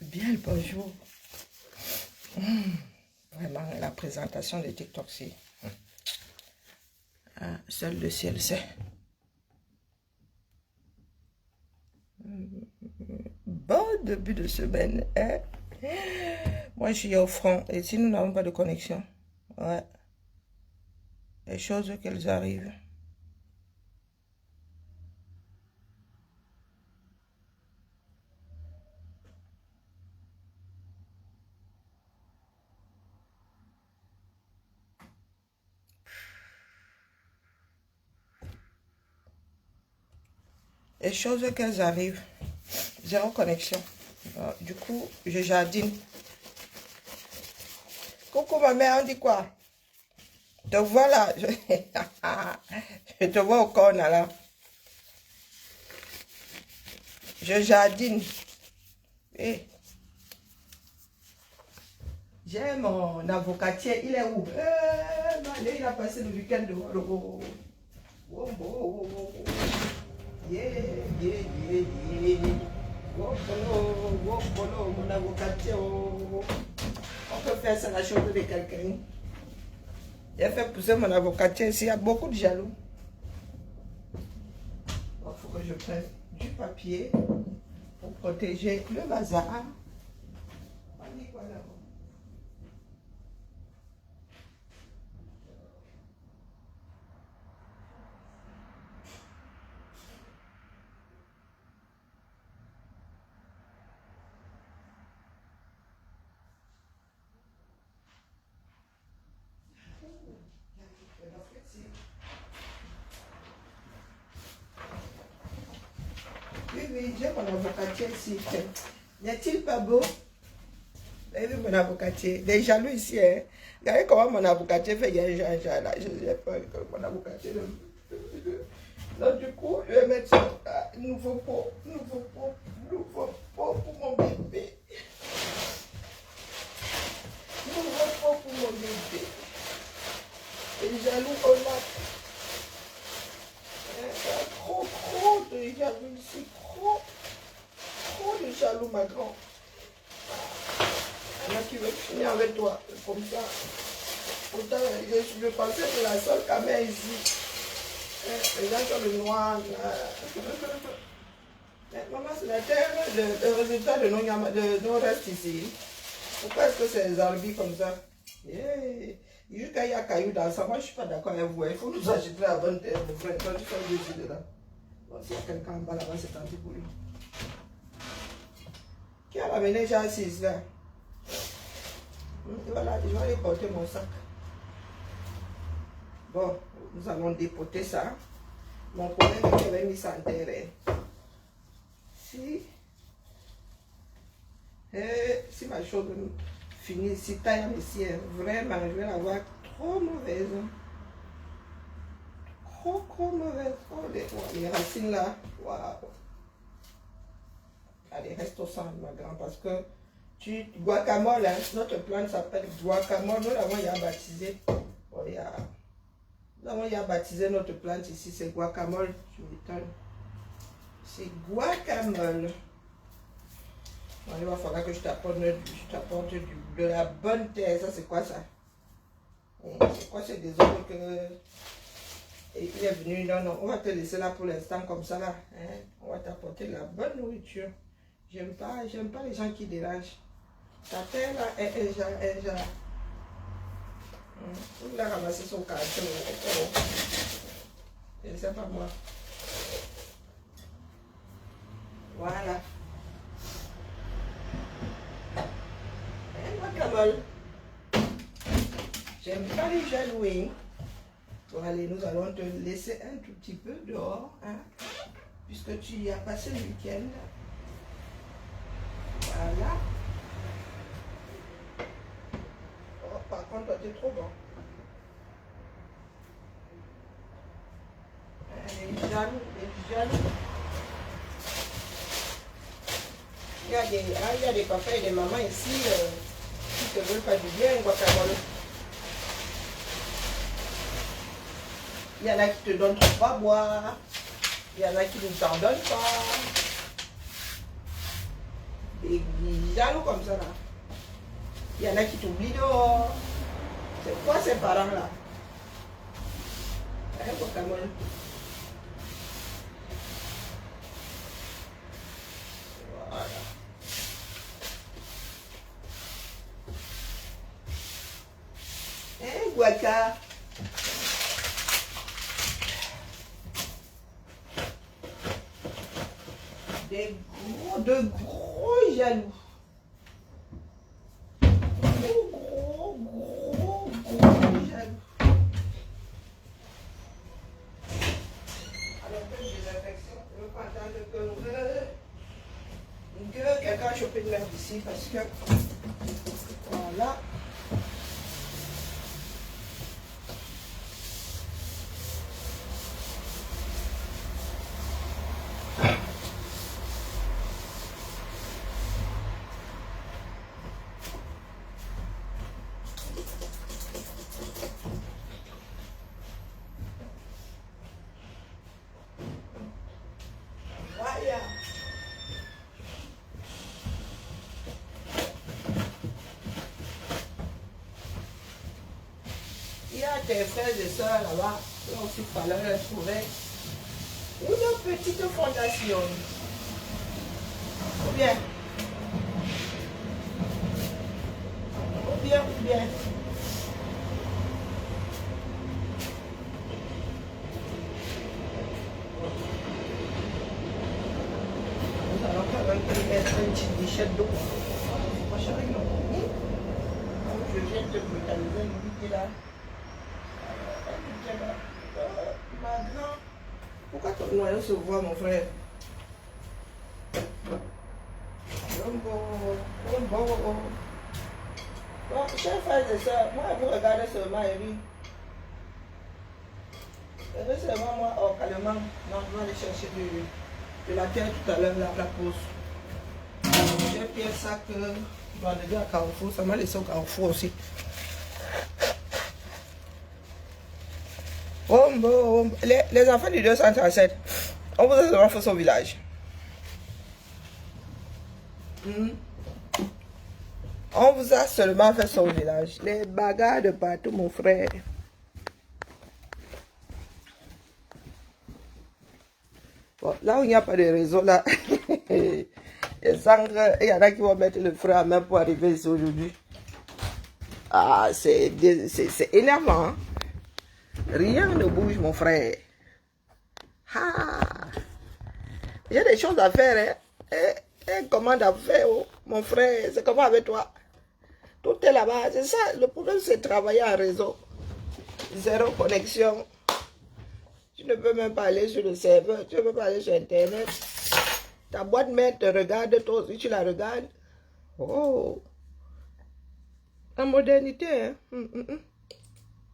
Bien le bonjour. Vraiment, la présentation de TikTok, c'est... seul le ciel sait. Bon début de semaine. Hein? Moi, je suis au front. Et si nous n'avons pas de connexion, ouais, les choses qu'elles arrivent. Les choses qu'elles arrivent. Zéro connexion. Du coup, je jardine. Coucou ma mère, on dit quoi? Te voilà. Je te vois au corner là. Je jardine. Et j'ai mon avocatier, il est où? Il a passé le week-end dehors. Mon avocatier. On peut faire ça la chose de quelqu'un. J'ai fait pousser mon avocatier ici, il y a beaucoup de jaloux. Il faut que je prenne du papier pour protéger le bazar. On dit quoi là-bas? Oui, j'ai mon avocatier ici. N'est-il pas beau? Vous avez vu mon avocatier? Des jaloux ici. Hein? Regardez comment mon avocatier fait. Il y a un genre là. Je n'ai pas que mon avocatier. Donc, du coup, je vais mettre ça. Nouveau pot pour mon bébé. Nouveau pot pour mon bébé. Les jaloux au lac. Trop de jaloux ici. Trop de jaloux, ma grande. Il y en a qui veulent finir avec toi, comme ça. Pourtant, je pensais que la seule caméra ici, les gens sont le noir. Mais maman, c'est le résultat de nos restes ici. Pourquoi est-ce que c'est les arbres comme ça? Jusqu'à il y a caillou dans ça, moi je ne suis pas d'accord avec vous. Il faut nous acheter la bonne terre, mon frère. Toi, tu fais dessus dedans. Bon, s'il y a quelqu'un en bas là-bas, c'est tant pis pour lui. Qui a ramené j'ai assise là? Voilà, je vais aller porter mon sac. Bon, nous allons dépoter ça. Mon collègue qui avait mis ça en terre. Si ma chose finit ici, taille ici, vraiment, je vais la voir trop mauvaise. Trop mauvaise. Oh, les racines là, waouh. Allez, reste au centre, ma grande, parce que guacamole, hein, notre plante s'appelle guacamole. Nous l'avons baptisé. Oh, nous avons baptisé notre plante ici, c'est guacamole. Je m'étonne. C'est guacamole. Bon, il va falloir que je t'apporte de la bonne terre. Ça, c'est quoi ça? C'est quoi ce désordre que... Et il est venu, non, on va te laisser là pour l'instant comme ça là. Hein? On va t'apporter de la bonne nourriture. J'aime pas les gens qui dérangent. Ta terre là, elle il a ramassé son carton. Je ne sais pas moi. Voilà. Guacamole. J'aime pas les jaloux. Bon, allez, nous allons te laisser un tout petit peu dehors, hein, puisque tu y as passé le week-end. Voilà. Oh, par contre, toi, tu es trop bon. Les jaloux. Il y a des papas et des mamans ici qui ne te veulent pas du bien, guacamole. Il y en a qui te donnent trop à boire. Il y en a qui ne t'en donnent pas. Des jaloux comme ça là. Il y en a qui t'oublient dehors. C'est quoi ces parents là? Un guacamole. Voilà. Un guaca. De gros jaloux. Gros jaloux. Alors que j'ai l'affection, je veux pas attendre que quelqu'un a chopé de l'herbe ici parce que voilà. Il y a tes frères et sœurs là-bas, qui ont aussi fallu leur trouver une petite fondation. Ou bien. Nous allons quand même mettre une petite bichette d'eau. Moi, chérie, non. Je viens de te brutaliser, une là. Maintenant, pourquoi ton noyau se voit, mon frère? Bon, chers frères et sœurs, moi, vous regardez seulement Eric. Seulement moi, calmement, non, je vais aller chercher de la terre tout à l'heure, la pause. J'ai pris un sac qui doit aller à Carrefour, ça m'a laissé au Carrefour aussi. Les enfants du 237, on vous a seulement fait son village. On vous a seulement fait son village. Les bagarres de partout, mon frère. Bon, là où il n'y a pas de réseau, là, il y en a qui vont mettre le frein à main pour arriver ici aujourd'hui. Ah, c'est énervant. Hein? Rien ne bouge, mon frère. Ah, il y a des choses à faire. Hein? Commande à faire, oh, mon frère. C'est comment avec toi? Tout est là-bas. C'est ça. Le problème, c'est travailler en réseau. Zéro connexion. Tu ne peux même pas aller sur le serveur. Tu ne peux pas aller sur Internet. Ta boîte mail te regarde, toi aussi, tu la regardes. Oh. La modernité, hein?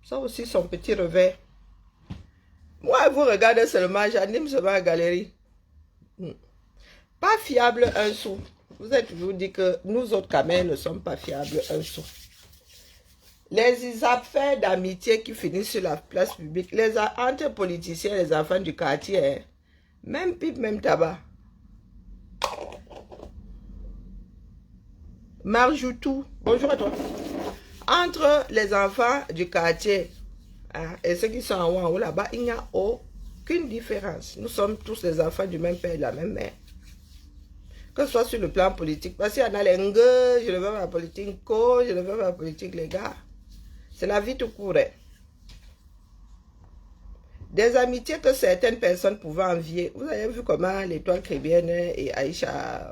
Ça aussi, son petit revers. Moi, vous regardez seulement, j'anime seulement la galerie. Pas fiable un sou. Vous avez toujours dit que nous autres camels ne sommes pas fiables un sou. Les affaires d'amitié qui finissent sur la place publique, entre politiciens et les enfants du quartier, hein? Même pipe, même tabac. Marjoutou, bonjour à toi. Entre les enfants du quartier, hein, et ceux qui sont en haut là-bas, il n'y a aucune différence. Nous sommes tous les enfants du même père et de la même mère. Que ce soit sur le plan politique. Parce qu'il y en a les ngueux, je ne veux pas la politique, je ne veux pas la politique, les gars. C'est la vie tout court. Hein. Des amitiés que certaines personnes pouvaient envier. Vous avez vu comment l'Étoile chrétienne et Aïcha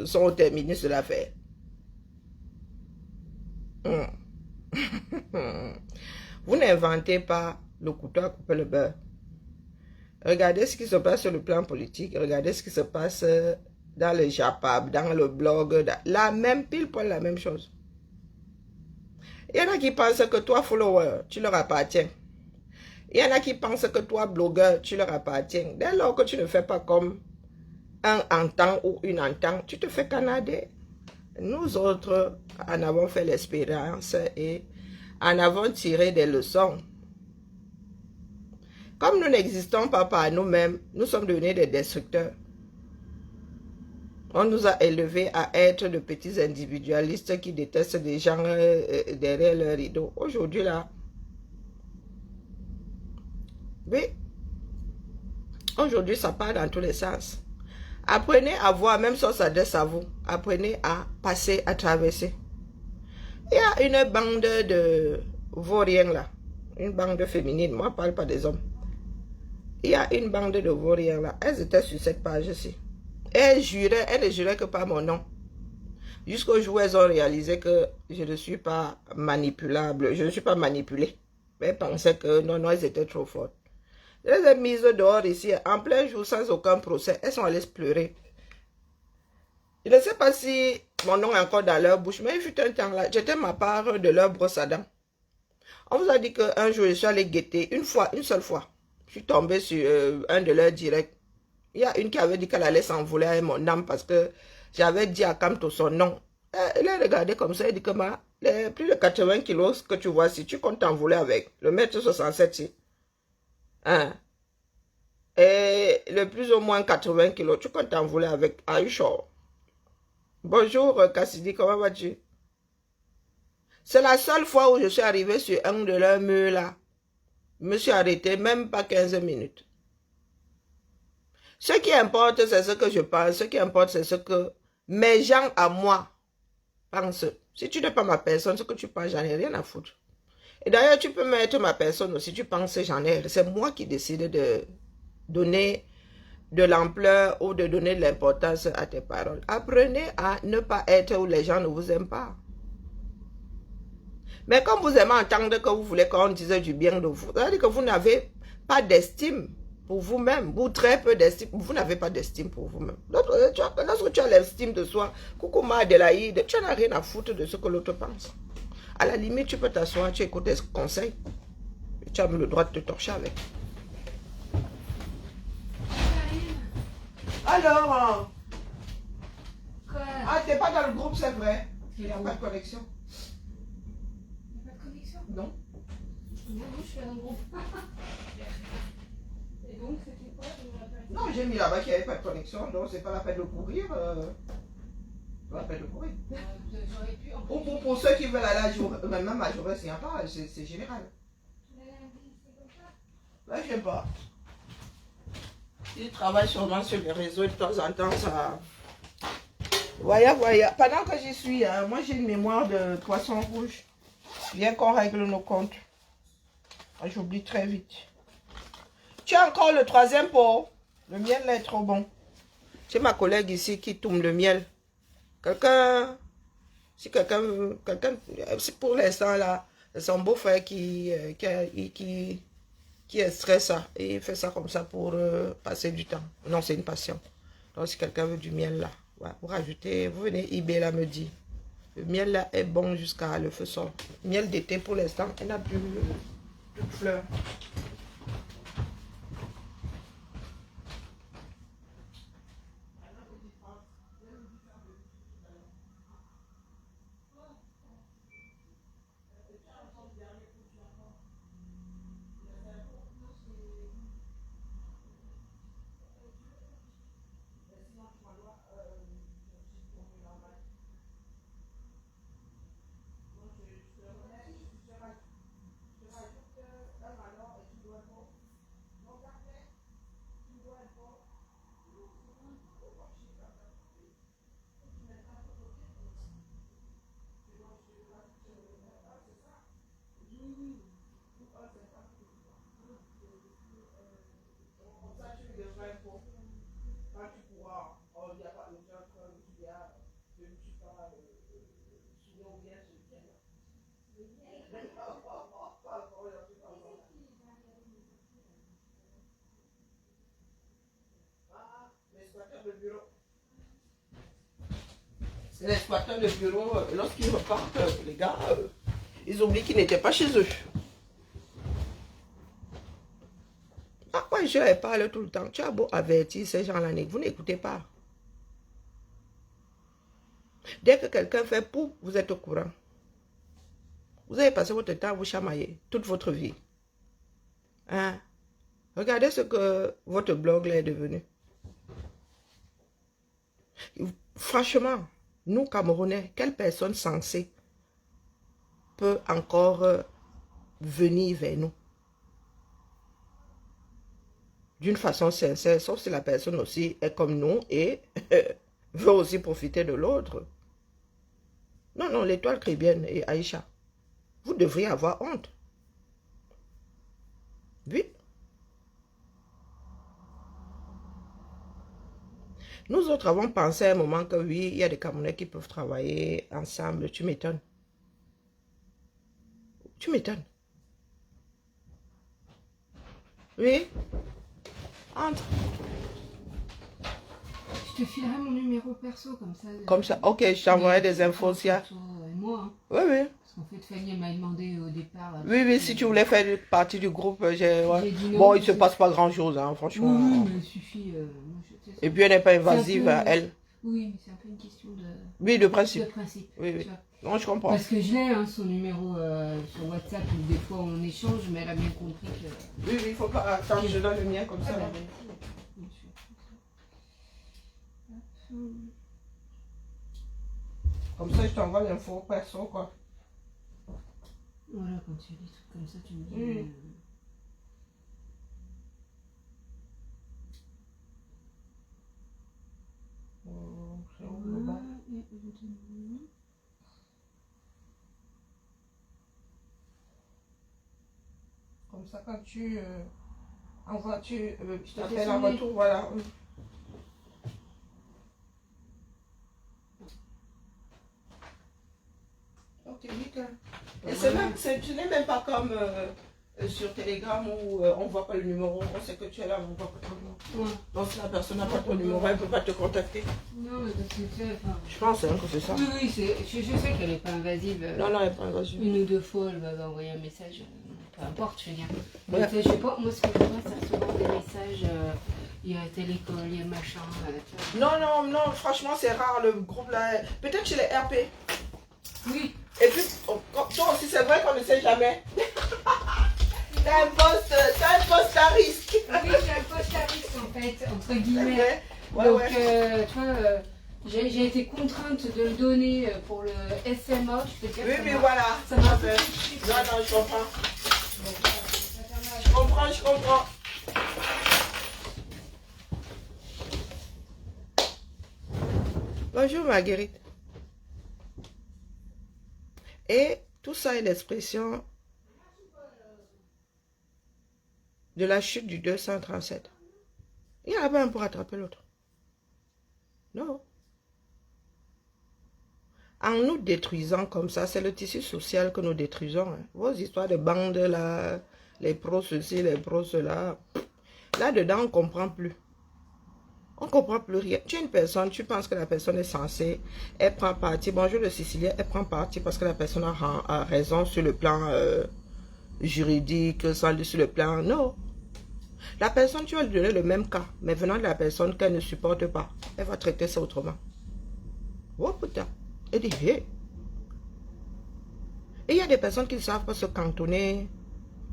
sont au terminus de l'affaire. Vous n'inventez pas le couteau à couper le beurre. Regardez ce qui se passe sur le plan politique. Regardez ce qui se passe dans le Japab, dans le blog. La même pile pour la même chose. Il y en a qui pensent que toi, follower, tu leur appartiens. Il y en a qui pensent que toi, blogueur, tu leur appartiens. Dès lors que tu ne fais pas comme un entend ou une entend, tu te fais canader. Nous autres en avons fait l'expérience et en avons tiré des leçons. Comme nous n'existons pas par nous-mêmes, nous sommes devenus des destructeurs. On nous a élevés à être de petits individualistes qui détestent des gens derrière leur rideau. Aujourd'hui, là, oui, aujourd'hui, ça part dans tous les sens. Apprenez à voir, même si on s'adresse à vous, apprenez à passer, à traverser. Il y a une bande de vauriens là, une bande féminine, moi je ne parle pas des hommes. Il y a une bande de vauriens là, elles étaient sur cette page-ci. Elles ne juraient que par mon nom. Jusqu'au jour où elles ont réalisé que je ne suis pas manipulable, je ne suis pas manipulée. Mais elles pensaient que non, elles étaient trop fortes. Je les ai mises dehors ici, en plein jour, sans aucun procès. Elles sont allées se pleurer. Je ne sais pas si mon nom est encore dans leur bouche, mais il fut un temps là, j'étais ma part de leur brosse à dents. On vous a dit qu'un jour, je suis allée guetter, une seule fois. Je suis tombée sur un de leurs directs. Il y a une qui avait dit qu'elle allait s'envoler avec mon âme parce que j'avais dit à Kamto son nom. Elle a regardé comme ça, elle dit que les plus de 80 kilos que tu vois, si tu comptes t'envoler avec, le mètre 67, si. Hein? Et le plus ou moins 80 kilos, tu comptes t'envoler avec. Are you sure? Bonjour Cassidy, comment vas-tu? C'est la seule fois où je suis arrivée sur un de leurs murs là. Je me suis arrêtée même pas 15 minutes. Ce qui importe, c'est ce que je pense. Ce qui importe, c'est ce que mes gens à moi pensent. Si tu n'es pas ma personne, ce que tu penses, j'en ai rien à foutre. Et d'ailleurs, tu peux mettre ma personne aussi. Tu penses, j'en ai. C'est moi qui décide de donner de l'ampleur ou de donner de l'importance à tes paroles. Apprenez à ne pas être où les gens ne vous aiment pas. Mais comme vous aimez entendre que vous voulez qu'on dise du bien de vous, ça veut dire que vous n'avez pas d'estime pour vous-même, ou très peu d'estime, vous n'avez pas d'estime pour vous-même. Lorsque tu as l'estime de soi, coucou ma Adélaïde, tu n'as rien à foutre de ce que l'autre pense. À la limite, tu peux t'asseoir, tu écoutes des conseils, et tu as le droit de te torcher avec. Alors, Quoi? ah, t'es pas dans le groupe, c'est vrai. Il n'y a pas de connexion. Il n'y a pas de connexion? Non. Non, je suis dans le groupe. Et donc, c'était quoi? Non, j'ai mis là-bas qu'il n'y avait pas de connexion, donc c'est pas la peine de courir. Pas la peine de courir. J'aurais pu. Pour ceux qui veulent aller à jour, même à jour, c'est pas, c'est général. Là, je sais pas. Ils travaillent sûrement sur les réseaux et de temps en temps, ça. Voyez. Pendant que j'y suis, moi j'ai une mémoire de poisson rouge. Bien qu'on règle nos comptes. J'oublie très vite. Tu as encore le troisième pot. Le miel là est trop bon. J'ai ma collègue ici qui tourne le miel. Si quelqu'un, c'est pour l'instant là, c'est son beau-frère qui extrait ça. Et il fait ça comme ça pour passer du temps. Non, c'est une passion. Donc si quelqu'un veut du miel là, ouais, vous rajoutez, vous venez eBay là me dit. Le miel là est bon jusqu'à le feu sort. Miel d'été pour l'instant, elle n'a plus de fleurs. Les squatteurs de bureau, lorsqu'ils repartent, les gars, ils oublient qu'ils n'étaient pas chez eux. Ah, moi, je leur parle tout le temps. Tu as beau avertir ces gens-là, vous n'écoutez pas. Dès que quelqu'un fait pou, vous êtes au courant. Vous avez passé votre temps à vous chamailler toute votre vie. Hein? Regardez ce que votre blog là est devenu. franchement, nous, Camerounais, quelle personne sensée peut encore venir vers nous d'une façon sincère, sauf si la personne aussi est comme nous et veut aussi profiter de l'autre. Non, non, l'étoile chrétienne et Aïcha, vous devriez avoir honte. Oui. Nous autres avons pensé à un moment que oui, il y a des Camerounais qui peuvent travailler ensemble. Tu m'étonnes. Tu m'étonnes. Oui. Entre. Je te filerai mon numéro perso comme ça. Comme ça, ok, je t'envoierai des infos s'il y a. Et moi, hein. Oui, oui. Parce qu'en fait, Fanny m'a demandé au départ. Oui, oui, si tu voulais faire partie du groupe, j'ai... Ouais. J'ai dit non, Bon, il ne se parce passe pas grand-chose, hein, franchement. Oui, mais il suffit. Moi, Et puis, elle n'est pas c'est un invasive, peu- elle. Oui, mais c'est un peu une question de Oui, de principe. principe. Oui, tu oui. vois. Non, je comprends. Parce que je l'ai, hein, son numéro sur WhatsApp, où des fois on échange, mais elle a bien compris que. Oui, oui, il faut pas... Attends, je donne le mien comme ça. Ah, là. bah, bien sûr. Hop. Comme ça, je t'envoie l'info perso, quoi. Voilà, quand tu as des trucs comme ça, tu me dis. Oui. C'est où, le bas? Comme ça, quand tu envoies, tu t'appelles en sonner. retour, voilà. Ok, nickel. Et c'est même, tu n'es même pas comme sur Telegram où on ne voit pas le numéro, on sait que tu es là, mais on ne voit pas ton numéro. Ouais. Donc si la personne n'a pas ton numéro, elle ne peut pas te contacter. Non, mais parce que tu sais, enfin. Je pense hein, que c'est ça. Oui, oui, je sais qu'elle n'est pas invasive. Non, non, elle n'est pas invasive. Une ou deux fois, elle va envoyer un message. Peu importe, je veux dire. Mais Ouais. tu sais, je sais pas, moi ce que je vois, c'est souvent des messages. Il y a telle école, il y a machin. Tu vois. Non, non, non, franchement, c'est rare le groupe là. Peut-être chez les RP. Oui. Et puis, toi aussi, c'est vrai qu'on ne sait jamais. T'as un poste à risque. Oui, j'ai un poste à risque en fait, entre guillemets. Ouais, Donc, ouais. tu vois, j'ai été contrainte de le donner pour le SMA. Je peux dire Oui, ça oui, m'a- voilà. Ça m'a fait. fait. Non, non, je comprends. Donc, ça permet- Je comprends, je comprends. Bonjour Marguerite. Et tout ça est l'expression de la chute du 237. Il n'y a pas un pour attraper l'autre. Non. En nous détruisant comme ça, c'est le tissu social que nous détruisons. Hein. Vos histoires de bandes là, les pros ceci, les pros cela. Là-dedans, on ne comprend plus. On ne comprend plus rien. Tu es une personne, tu penses que la personne est censée, elle prend parti. Bonjour le Sicilien, elle prend parti parce que la personne a raison sur le plan juridique, sur le plan... Non. La personne, tu vas lui donner le même cas, mais venant de la personne qu'elle ne supporte pas, elle va traiter ça autrement. Oh putain. Elle dit, hey. Et il y a des personnes qui ne savent pas se cantonner.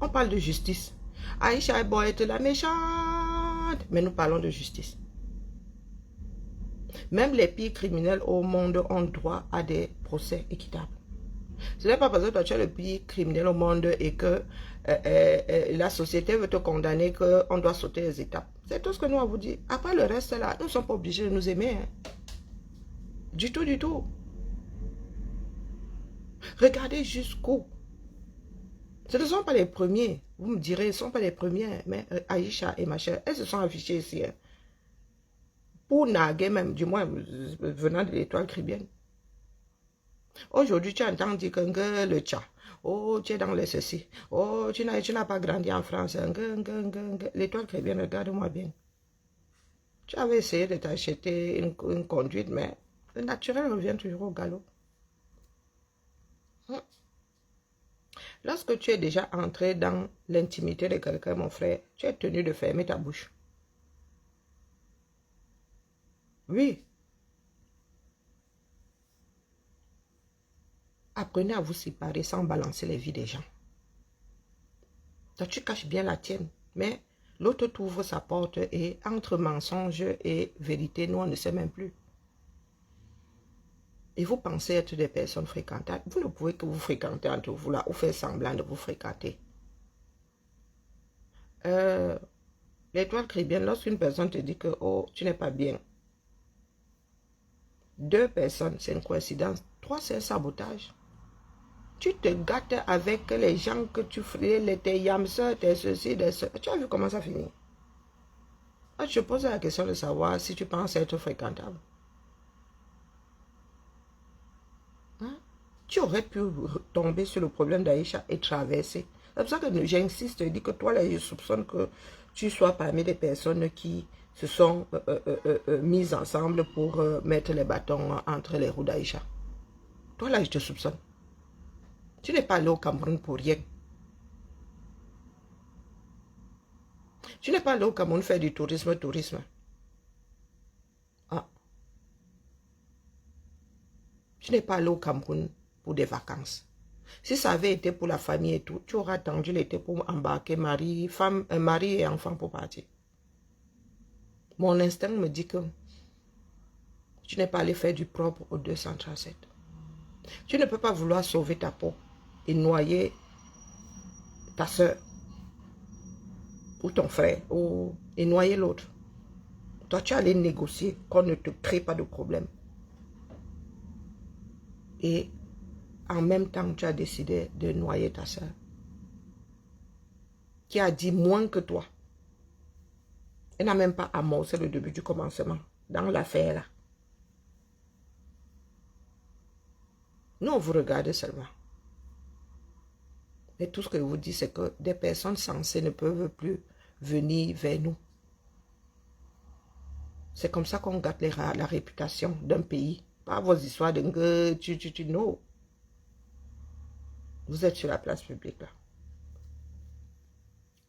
On parle de justice. Aïcha Boy est la méchante. Mais nous parlons de justice. Même les pires criminels au monde ont droit à des procès équitables. Ce n'est pas parce que toi tu es le pire criminel au monde et que la société veut te condamner qu'on doit sauter les étapes. C'est tout ce que nous on vous dit. Après le reste là, nous ne sommes pas obligés de nous aimer. Hein. Du tout, du tout. Regardez jusqu'où. Ce ne sont pas les premiers. Vous me direz, ce ne sont pas les premiers. Mais Aïcha et ma chère, elles se sont affichées ici. Hein. Pour naguer même, du moins venant de l'étoile chrétienne. Aujourd'hui, tu entends dire que le tcha. Oh, tu es dans les ceci. Oh, tu n'as pas grandi en France. L'étoile chrétienne, regarde-moi bien. Tu avais essayé de t'acheter une conduite, mais le naturel revient toujours au galop. Lorsque tu es déjà entré dans l'intimité de quelqu'un, mon frère, tu es tenu de fermer ta bouche. Oui. Apprenez à vous séparer sans balancer les vies des gens. Toi, tu caches bien la tienne, mais l'autre t'ouvre sa porte et entre mensonge et vérité, nous, on ne sait même plus. et vous pensez être des personnes fréquentables, vous ne pouvez que vous fréquenter entre vous là, ou faire semblant de vous fréquenter. L'étoile caribéenne, lorsqu'une personne te dit que oh, tu n'es pas bien, 2 personnes, c'est une coïncidence. 3, c'est un sabotage. Tu te gâtes avec les gens que tu ferais, tes yamseurs, tes ceci, tes ceci. Tu as vu comment ça finit? Je pose la question de savoir si tu penses être fréquentable. Hein? Tu aurais pu tomber sur le problème d'Aïcha et traverser. C'est pour ça que j'insiste, je dis que toi, là, je soupçonne que tu sois parmi les personnes qui se sont mises ensemble pour mettre les bâtons entre les roues d'Aïcha. Toi, là, je te soupçonne. Tu n'es pas allé au Cameroun pour rien. Tu n'es pas allé au Cameroun faire du tourisme. Ah. Tu n'es pas allé au Cameroun pour des vacances. Si ça avait été pour la famille et tout, tu auras attendu l'été pour embarquer mari et enfant pour partir. Mon instinct me dit que tu n'es pas allé faire du propre au 237. Tu ne peux pas vouloir sauver ta peau et noyer ta soeur ou ton frère et noyer l'autre. Toi, tu es allé négocier qu'on ne te crée pas de problème. Et en même temps, tu as décidé de noyer ta soeur, qui a dit moins que toi. Elle n'a même pas amorcé le début du commencement dans l'affaire là. Nous, on vous regarde seulement. Mais tout ce que je vous dis, c'est que des personnes sensées ne peuvent plus venir vers nous. C'est comme ça qu'on gâte la réputation d'un pays. Pas vos histoires de non. Vous êtes sur la place publique là.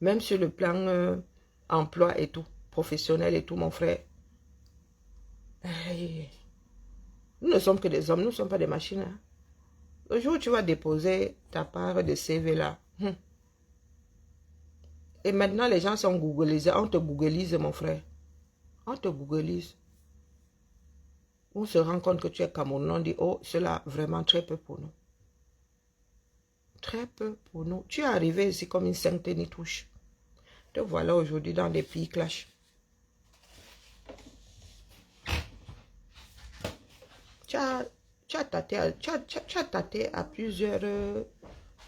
Même sur le plan emploi et tout, professionnel et tout, mon frère. Hey. Nous ne sommes que des hommes, nous ne sommes pas des machines. Hein. Le jour où tu vas déposer ta part de CV là, et maintenant les gens sont googlisés, on te googlise mon frère. On te googlise. On se rend compte que tu es Camerounais, on dit, oh, cela vraiment très peu pour nous. Très peu pour nous. Tu es arrivé ici comme une sainte touche. Te voilà aujourd'hui dans des pays clash. Tu as tâté à plusieurs...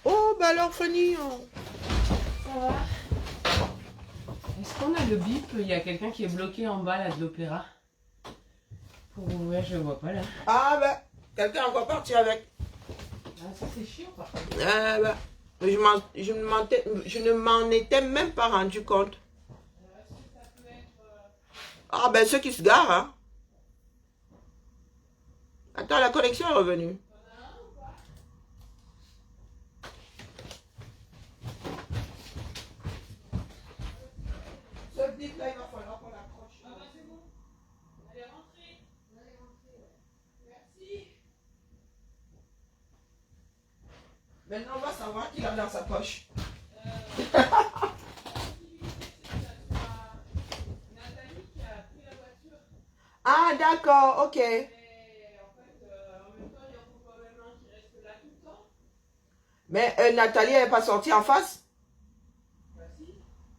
Oh, ben alors, Fanny... Ça va? Est-ce qu'on a le bip? Il y a quelqu'un qui est bloqué en bas là, de l'opéra. Pour ouvrir, je ne vois pas là. Ah ben, quelqu'un est encore parti avec. Ah, ça c'est chiant par contre. Ben, je ne m'en étais même pas rendu compte. Ah ben, ceux qui se garent, hein. Attends, la connexion est revenue. Ce bip là, il va falloir qu'on l'accroche. Ah ben, c'est bon. Elle est rentrée. Merci. Maintenant, on va savoir qu'il a dans sa poche. Nathalie qui a pris la voiture. Ah, d'accord, ok. Et en fait, en même temps, il y a encore un qui reste là tout le temps. Mais Nathalie, elle n'est pas sortie en face? Bah si.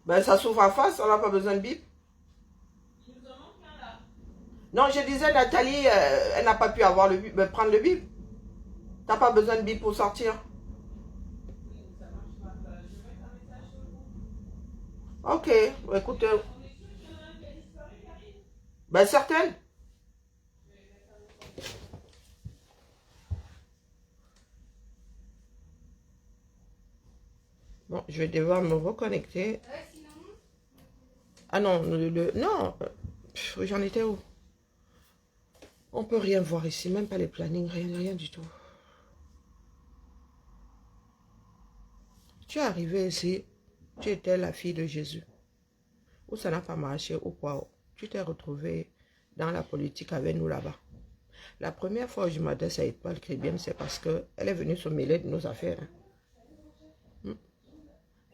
Ben, ça s'ouvre en face, on n'a pas besoin de bip. Il nous en manque un là. Non, je disais, Nathalie, elle n'a pas pu avoir le bip, prendre le bip. T'as pas besoin de bip pour sortir. Oui, ça marche pas. Je vais mettre un message sur le groupe. Ok, écoute. On est sûr qu'il y en a un qui a disparu, Karine? Ben, certaines. Je vais mettre un message. Bon, je vais devoir me reconnecter. Sinon. Ah non, non. J'en étais où? On peut rien voir ici, même pas les plannings, rien du tout. Tu es arrivé ici, tu étais la fille de Jésus. Ou ça n'a pas marché, ou quoi? Tu t'es retrouvé dans la politique avec nous là-bas. La première fois où je m'adresse à Étoile Caribéenne, c'est parce qu'elle est venue se mêler de nos affaires. Hein.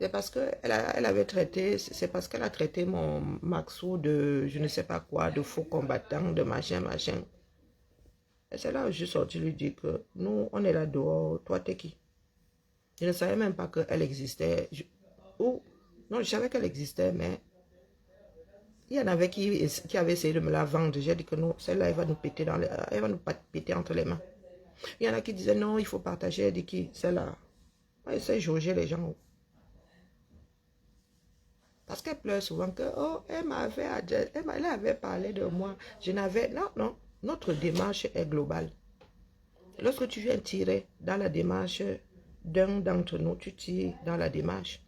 C'est parce qu'elle avait traité, c'est parce qu'elle a traité mon Maxou de je ne sais pas quoi, de faux combattant, de machin. Et c'est là où je suis sorti lui dire que nous, on est là dehors, toi, t'es qui? Je ne savais même pas qu'elle existait. Non, je savais qu'elle existait, mais il y en avait qui avaient essayé de me la vendre. J'ai dit que non, celle-là, elle va nous péter elle va nous péter entre les mains. Il y en a qui disaient non, il faut partager. Elle dit qui? Celle-là. Elle essaie de jauger les gens. Parce qu'elle pleure souvent que, oh, elle avait parlé de moi. Je n'avais, non, non, notre démarche est globale. Lorsque tu viens tirer dans la démarche d'un d'entre nous, tu tires dans la démarche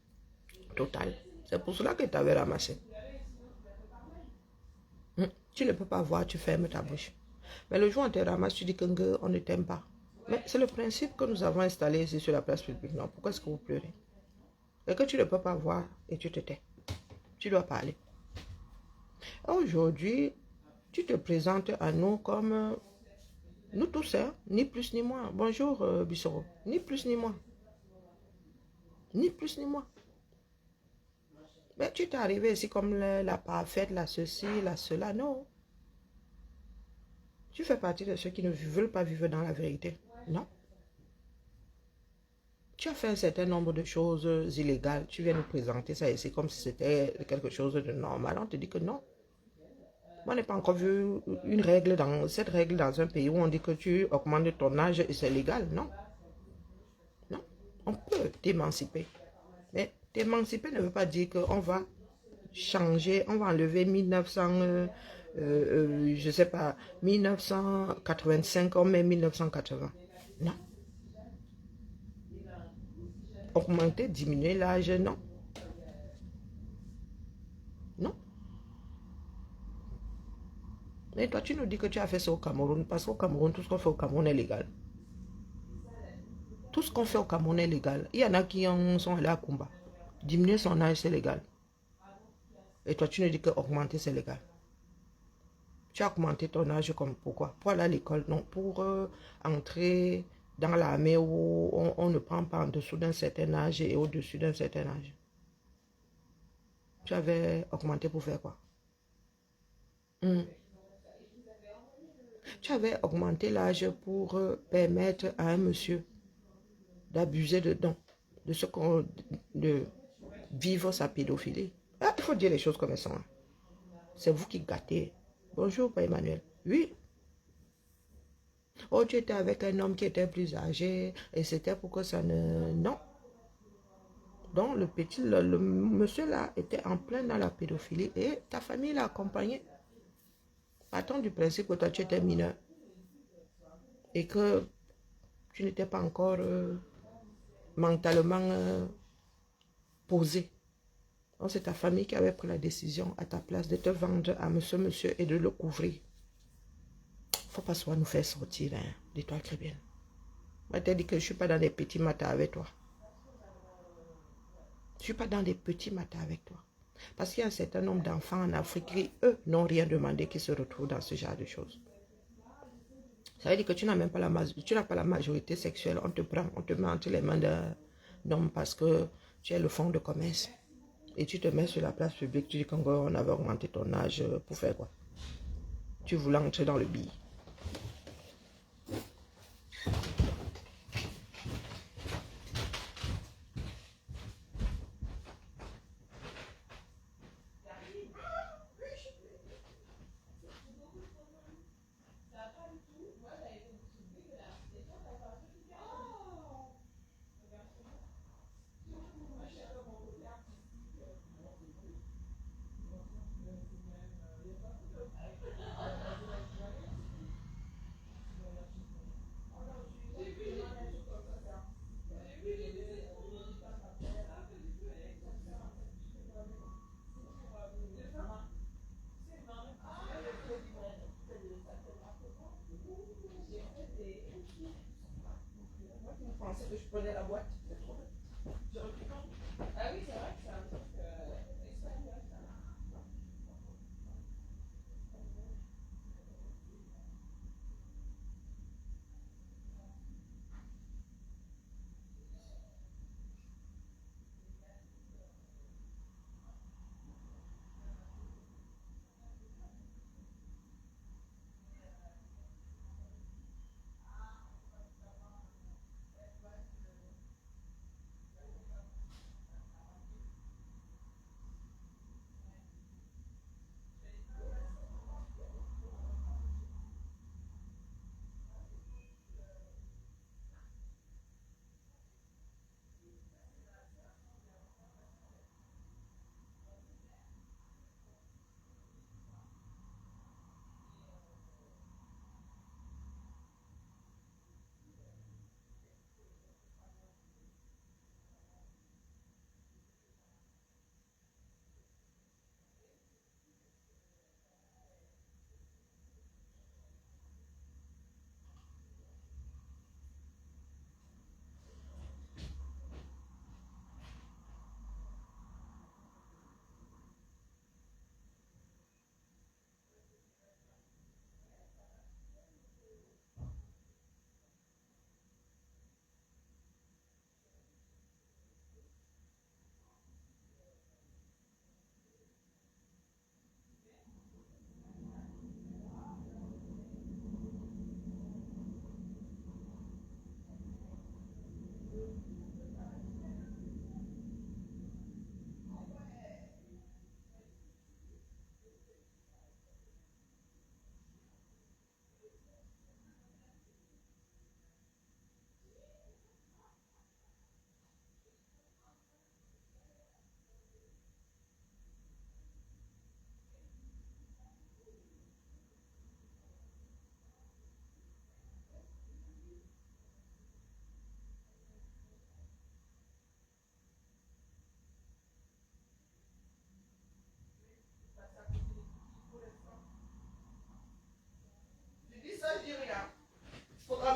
totale. C'est pour cela que tu avais ramassé. Tu ne peux pas voir, tu fermes ta bouche. Mais le jour où on te ramasse, tu dis qu'on ne t'aime pas. Mais c'est le principe que nous avons installé ici sur la place publique. Non, pourquoi est-ce que vous pleurez? Et que tu ne peux pas voir et tu te tais. Tu dois parler. Aujourd'hui, tu te présentes à nous comme nous tous, hein, ni plus ni moins. Bonjour, Bissoro. Ni plus ni moins. Ni plus ni moins. Mais tu t'es arrivé ici comme la parfaite, la ceci, la cela. Non. Tu fais partie de ceux qui ne veulent pas vivre dans la vérité. Non. Tu as fait un certain nombre de choses illégales. Tu viens nous présenter ça ici comme si c'était quelque chose de normal. On te dit que non. Moi, je n'ai pas encore vu cette règle dans un pays où on dit que tu augmentes ton âge et c'est légal. Non. Non. On peut t'émanciper. Mais t'émanciper ne veut pas dire qu'on va changer, on va enlever 1900, je sais pas, 1985, on met 1980. Non. Augmenter, diminuer l'âge, non. Non. Mais toi, tu nous dis que tu as fait ça au Cameroun, parce qu'au Cameroun, tout ce qu'on fait au Cameroun est légal. Tout ce qu'on fait au Cameroun est légal. Il y en a qui en sont allés à Kumba. Diminuer son âge, c'est légal. Et toi, tu nous dis que augmenter, c'est légal. Tu as augmenté ton âge comme pourquoi? Pour aller à l'école, non. Pour entrer dans l'armée où on ne prend pas en dessous d'un certain âge et au-dessus d'un certain âge. Tu avais augmenté pour faire quoi? Tu avais augmenté l'âge pour permettre à un monsieur d'abuser de vivre sa pédophilie. Ah, il faut dire les choses comme elles sont. Hein. C'est vous qui gâtez. Bonjour, Père Emmanuel. Oui. Oh, tu étais avec un homme qui était plus âgé et c'était pour que ça ne... Non. Donc, le monsieur là était en plein dans la pédophilie et ta famille l'a accompagné. Partons du principe que toi, tu étais mineur et que tu n'étais pas encore mentalement posé. Donc, c'est ta famille qui avait pris la décision à ta place de te vendre à monsieur et de le couvrir. Faut pas soit nous faire sortir, hein. Dis-toi très bien. Moi, t'ai dit que je ne suis pas dans des petits matins avec toi. Je ne suis pas dans des petits matins avec toi. Parce qu'il y a un certain nombre d'enfants en Afrique qui, eux, n'ont rien demandé, qui se retrouvent dans ce genre de choses. Ça veut dire que tu n'as même pas la majorité sexuelle. On te prend, on te met entre les mains d'un homme parce que tu es le fonds de commerce. Et tu te mets sur la place publique, tu dis qu'on avait augmenté ton âge pour faire quoi? Tu voulais entrer dans le billet. Que je prenais la boîte. Ah oui, c'est vrai que c'est un truc espagnol.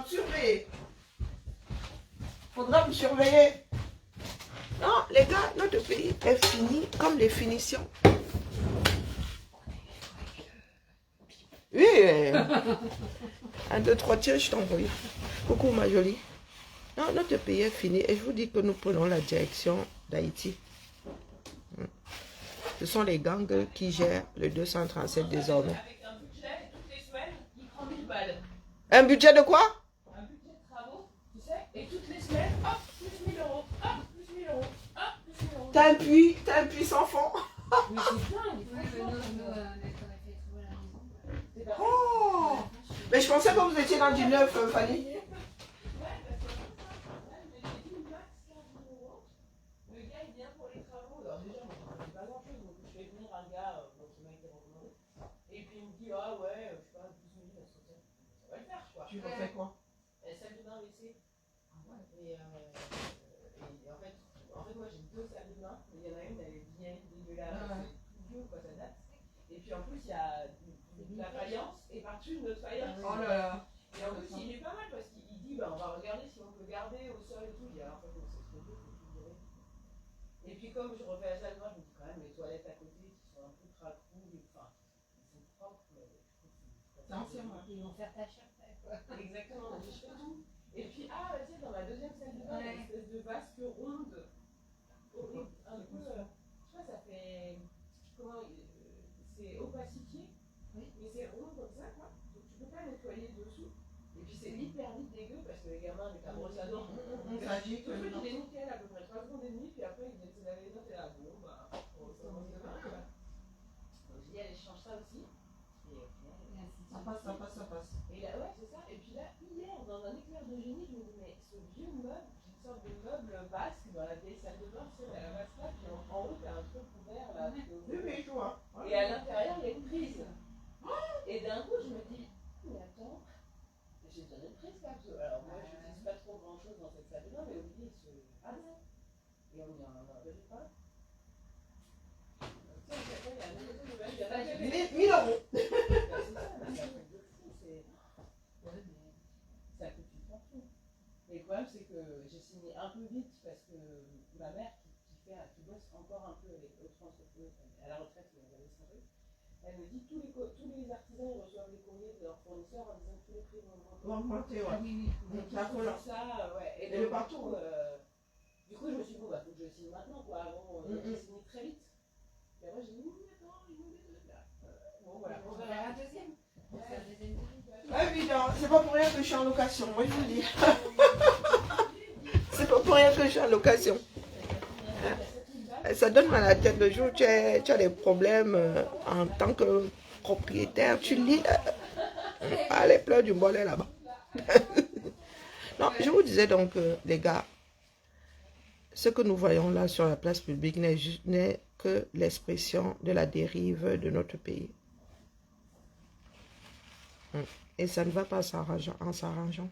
surveiller. Faudra me surveiller. Non, les gars, notre pays est fini comme les finitions. Oui. 1, 2, 3, tiens, je t'envoie. Coucou ma jolie. Non, notre pays est fini et je vous dis que nous prenons la direction d'Haïti. Ce sont les gangs qui gèrent le 237 désormais. Avec un budget, toutes les semaines, il prend 1000 balles. Un budget de quoi? Un budget de travaux, tu sais, et toutes les semaines, hop, plus 1000 euros, hop, plus 1000 euros, hop, plus 1000 euros. T'as un puits sans fond. Mais c'est dingue, franchement. Oh! Mais je pensais que vous étiez dans du neuf, Fanny. Le gars il vient pour les travaux. Alors déjà, moi je fais pas grand chose, donc je fais venir un gars qui m'a été recommandé. Et puis il me dit, ah ouais, je sais pas, 12 000, ça va le faire, quoi. Tu refais quoi? Salle de bain, WC. Et en fait, moi j'ai 2 salles de bain, mais il y en a une, elle est vieille, dégueulasse, c'est tout vieux, quoi, ça date. Et puis en plus, il y a de la faïence, et par-dessus une autre faïence. Oh là là. Et en plus, il est pas mal parce qu'il dit, bah, on va regarder si on peut garder au sol et tout. Il dit, alors, en fait, c'est trop vieux, faut tout virer. Et puis, comme je refais la salle de bain, je me dis quand même, les toilettes à côté qui sont un peu cracrouilles, enfin, ils sont propres, mais je trouve que c'est ancien, ils vont faire ta chair, quoi. Exactement, je fais tout. Et puis, ah, tu sais, dans ma deuxième salle de bain, il y a une espèce de vasque ronde. Un peu, tu vois, ça fait. Comment. C'est opacifié, mais c'est rond comme ça, quoi. Donc, tu peux pas nettoyer dessous. Et puis, c'est hyper vite dégueu parce que les gamins, avec la brosse à dents, tragique. le truc, il est nickel à peu près 3 secondes et demie, puis après, il vient de se laver les dents, et là, bon, bah, on commence demain, quoi. Donc, j'ai dit, allez, je change ça aussi. Et au final, ça passe. Et là, ouais, c'est ça. Et puis là, hier, dans un éclair de génie, je me dis, mais ce vieux meuble, j'ai une sorte de meuble basque dans la vieille salle de bain, tu sais, la vasque là, puis en haut, t'as un truc ouvert là. Oui, je vois. Et à l'intérieur, il y a une prise. Et d'un coup, je me dis, mais attends, j'ai donné une prise là. Alors moi, je n'utilise pas trop grand chose dans cette salle de bain, mais Olivier, il se rase. Et on y en a un peu pas. 1000 euros. Ça coûte une fortune. Et le problème, c'est que j'ai signé un peu vite parce que ma mère, qui bosse encore un peu avec d'autres entreprises, à la retraite, mais elle avait changé, elle me dit tous les artisans ils reçoivent les courriers de leurs fournisseurs en disant que tous les prix vont augmenter. Ouais. Oui. Donc, ça, ouais. Et le partout. Du coup, je me suis dit, bon, bah, faut que je signe maintenant, quoi. Avant, j'ai signé très vite. Et après, j'ai dit, oui, attends, il nous met deux là. Bon, voilà. On va faire un deuxième. On va faire un deuxième. Évidemment, c'est pas pour rien que je suis en location, moi je vous le dis. C'est pas pour rien que je suis en location. Ça donne mal à la tête le jour où tu as des problèmes en tant que propriétaire. Tu lis les pleurs du bonnet là-bas. Non, je vous disais donc, les gars, ce que nous voyons là sur la place publique n'est que l'expression de la dérive de notre pays. Et ça ne va pas en s'arrangeant.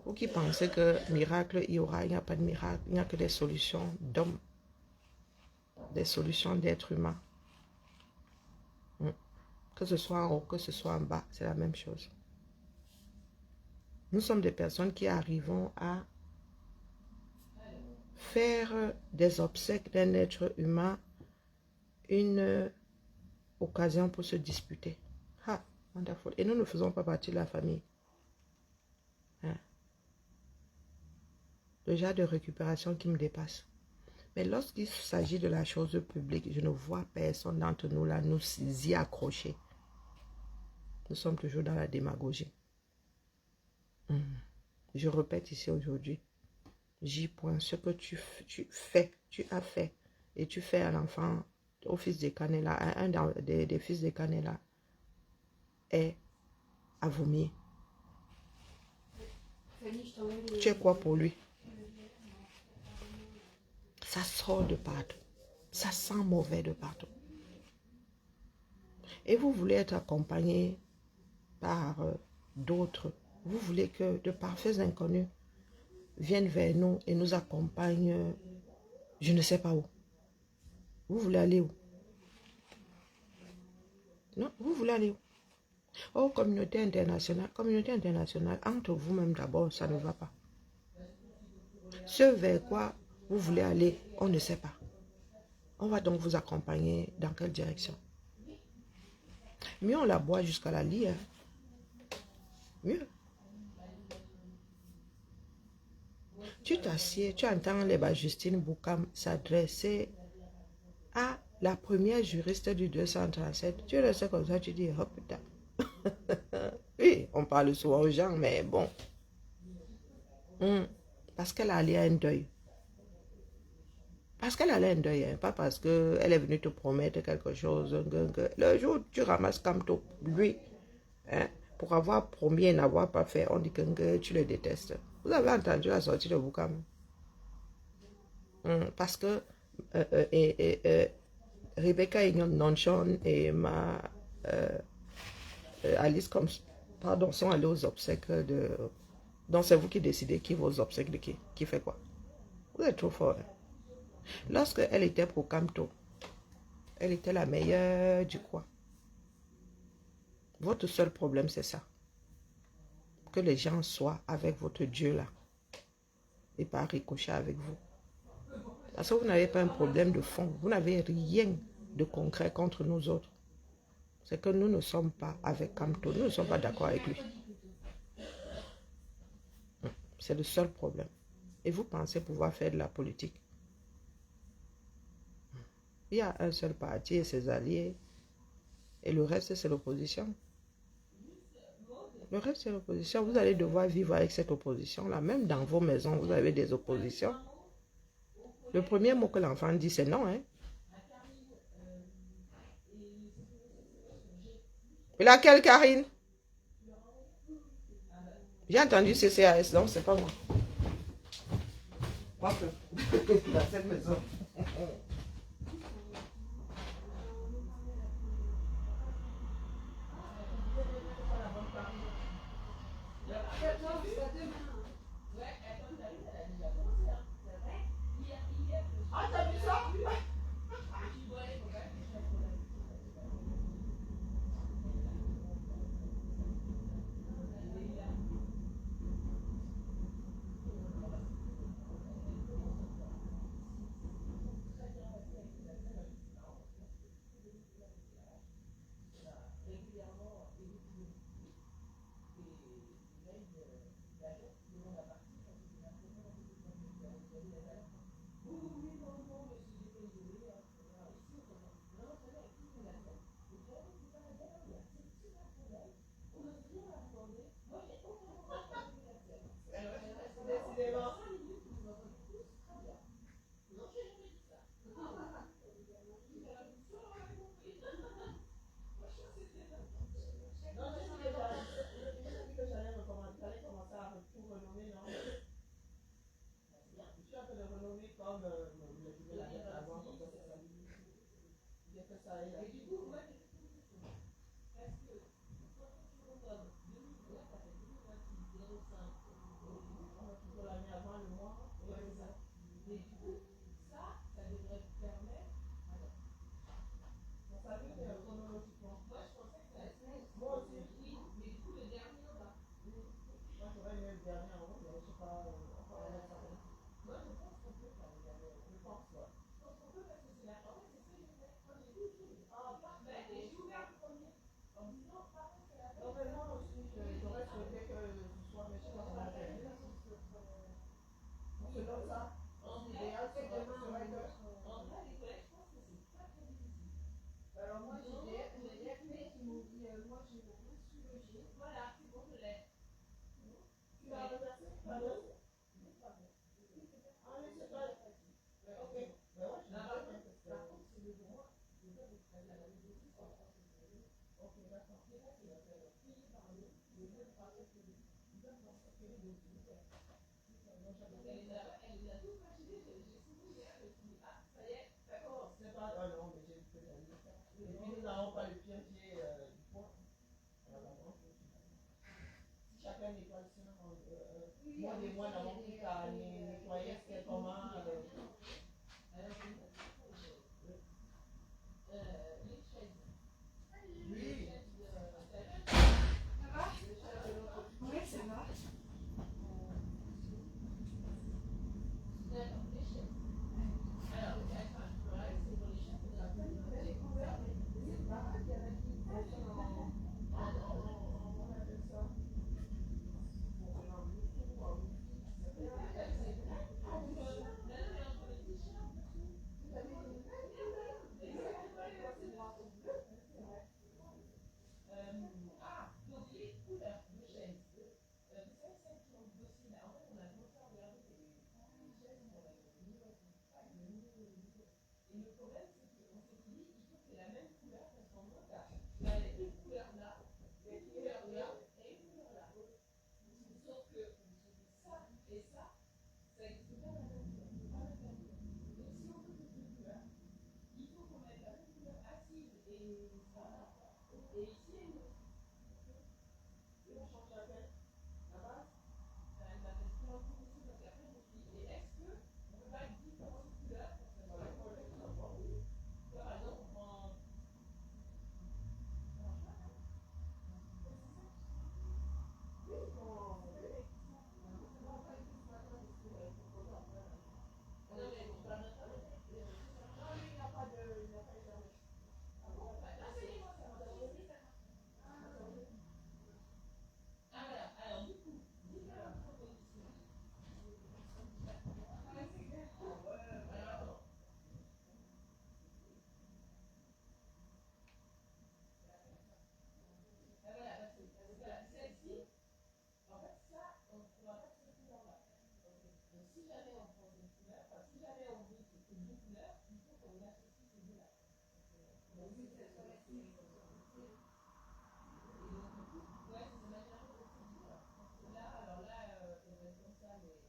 Vous qui pensez que miracle il y aura, il n'y a pas de miracle, il n'y a que des solutions d'hommes, des solutions d'êtres humains. Que ce soit en haut, que ce soit en bas, c'est la même chose. Nous sommes des personnes qui arrivons à faire des obsèques d'un être humain une occasion pour se disputer. Ah, wonderful. Et nous ne faisons pas partie de la famille. Le genre de récupération qui me dépasse. Mais lorsqu'il s'agit de la chose publique, je ne vois personne d'entre nous là nous y accrocher. Nous sommes toujours dans la démagogie. Je répète ici aujourd'hui. J'y point. Ce que tu as fait, et tu fais à l'enfant, au fils des Canela, à un des fils des Canela, est à vomir. Tu es quoi pour lui? Ça sort de partout. Ça sent mauvais de partout. Et vous voulez être accompagné par d'autres. Vous voulez que de parfaits inconnus viennent vers nous et nous accompagnent, je ne sais pas où. Vous voulez aller où? Non, vous voulez aller où? Oh, communauté internationale, entre vous-même d'abord, ça ne va pas. Ce vers quoi vous voulez aller, on ne sait pas. On va donc vous accompagner dans quelle direction? Mieux on la boit jusqu'à la lie, hein. Mieux. Tu t'assieds, tu entends les Justine Boukam s'adresser à la première juriste du 237. Tu restes comme ça, tu dis, oh putain. Oui, on parle souvent aux gens, mais bon. Parce qu'elle allait à un deuil. Parce qu'elle allait à un deuil, hein, pas parce qu'elle est venue te promettre quelque chose. Le jour où tu ramasses Kamto, lui, hein, pour avoir promis et n'avoir pas fait, on dit que tu le détestes. Vous avez entendu la sortie de Boukam? Parce que Rebecca Nonchon et Alice pardon, sont allés aux obsèques de... Donc c'est vous qui décidez qui va aux obsèques de qui fait quoi. Vous êtes trop fort. Hein? Lorsque elle était pour Kamto, elle était la meilleure du coin. Votre seul problème, c'est ça. Que les gens soient avec votre Dieu là. Et pas ricocher avec vous. Parce que vous n'avez pas un problème de fond. Vous n'avez rien de concret contre nous autres. C'est que nous ne sommes pas avec Kamto. Nous ne sommes pas d'accord avec lui. C'est le seul problème. Et vous pensez pouvoir faire de la politique. Il y a un seul parti et ses alliés. Et le reste, c'est l'opposition. Le reste, c'est l'opposition. Vous allez devoir vivre avec cette opposition-là. Même dans vos maisons, vous avez des oppositions. Le premier mot que l'enfant dit, c'est non. Hein? Et laquelle, Karine? J'ai entendu CCAS, donc c'est pas moi. Moi que dans cette maison. Ah, t'as vu ça? Et le problème, c'est qu'on s'est dit, il faut que c'est la même couleur, parce qu'en gros, il y a une couleur là, une couleur là, et une couleur là. Sauf que ça et ça n'existe pas la même couleur. C'est pas la même couleur. Donc si on veut que deux couleurs, il faut qu'on mette la même couleur assise et ça. Et ici, il y a une autre. Et on change laquelle? La base? Ça va être la même couleur ici, parce qu'après, je me suis dit, et est-ce que on peut pas être différentes couleurs pour que ça soit la couleur? Là, par exemple, on prend. Ça marche pas, non? C'est ça? Oui, on fait. Celle-ci, en fait, ça, on ne va pas cette couleur-là. Donc, si jamais on prend une couleur, enfin, si jamais on veut que c'est deux couleurs, il faut qu'on associe ces deux-là. Donc, oui, ça soit la couleur. Et donc, du coup, ouais, c'est ma génération de cette couleur. Là, alors là, on va être comme ça, mais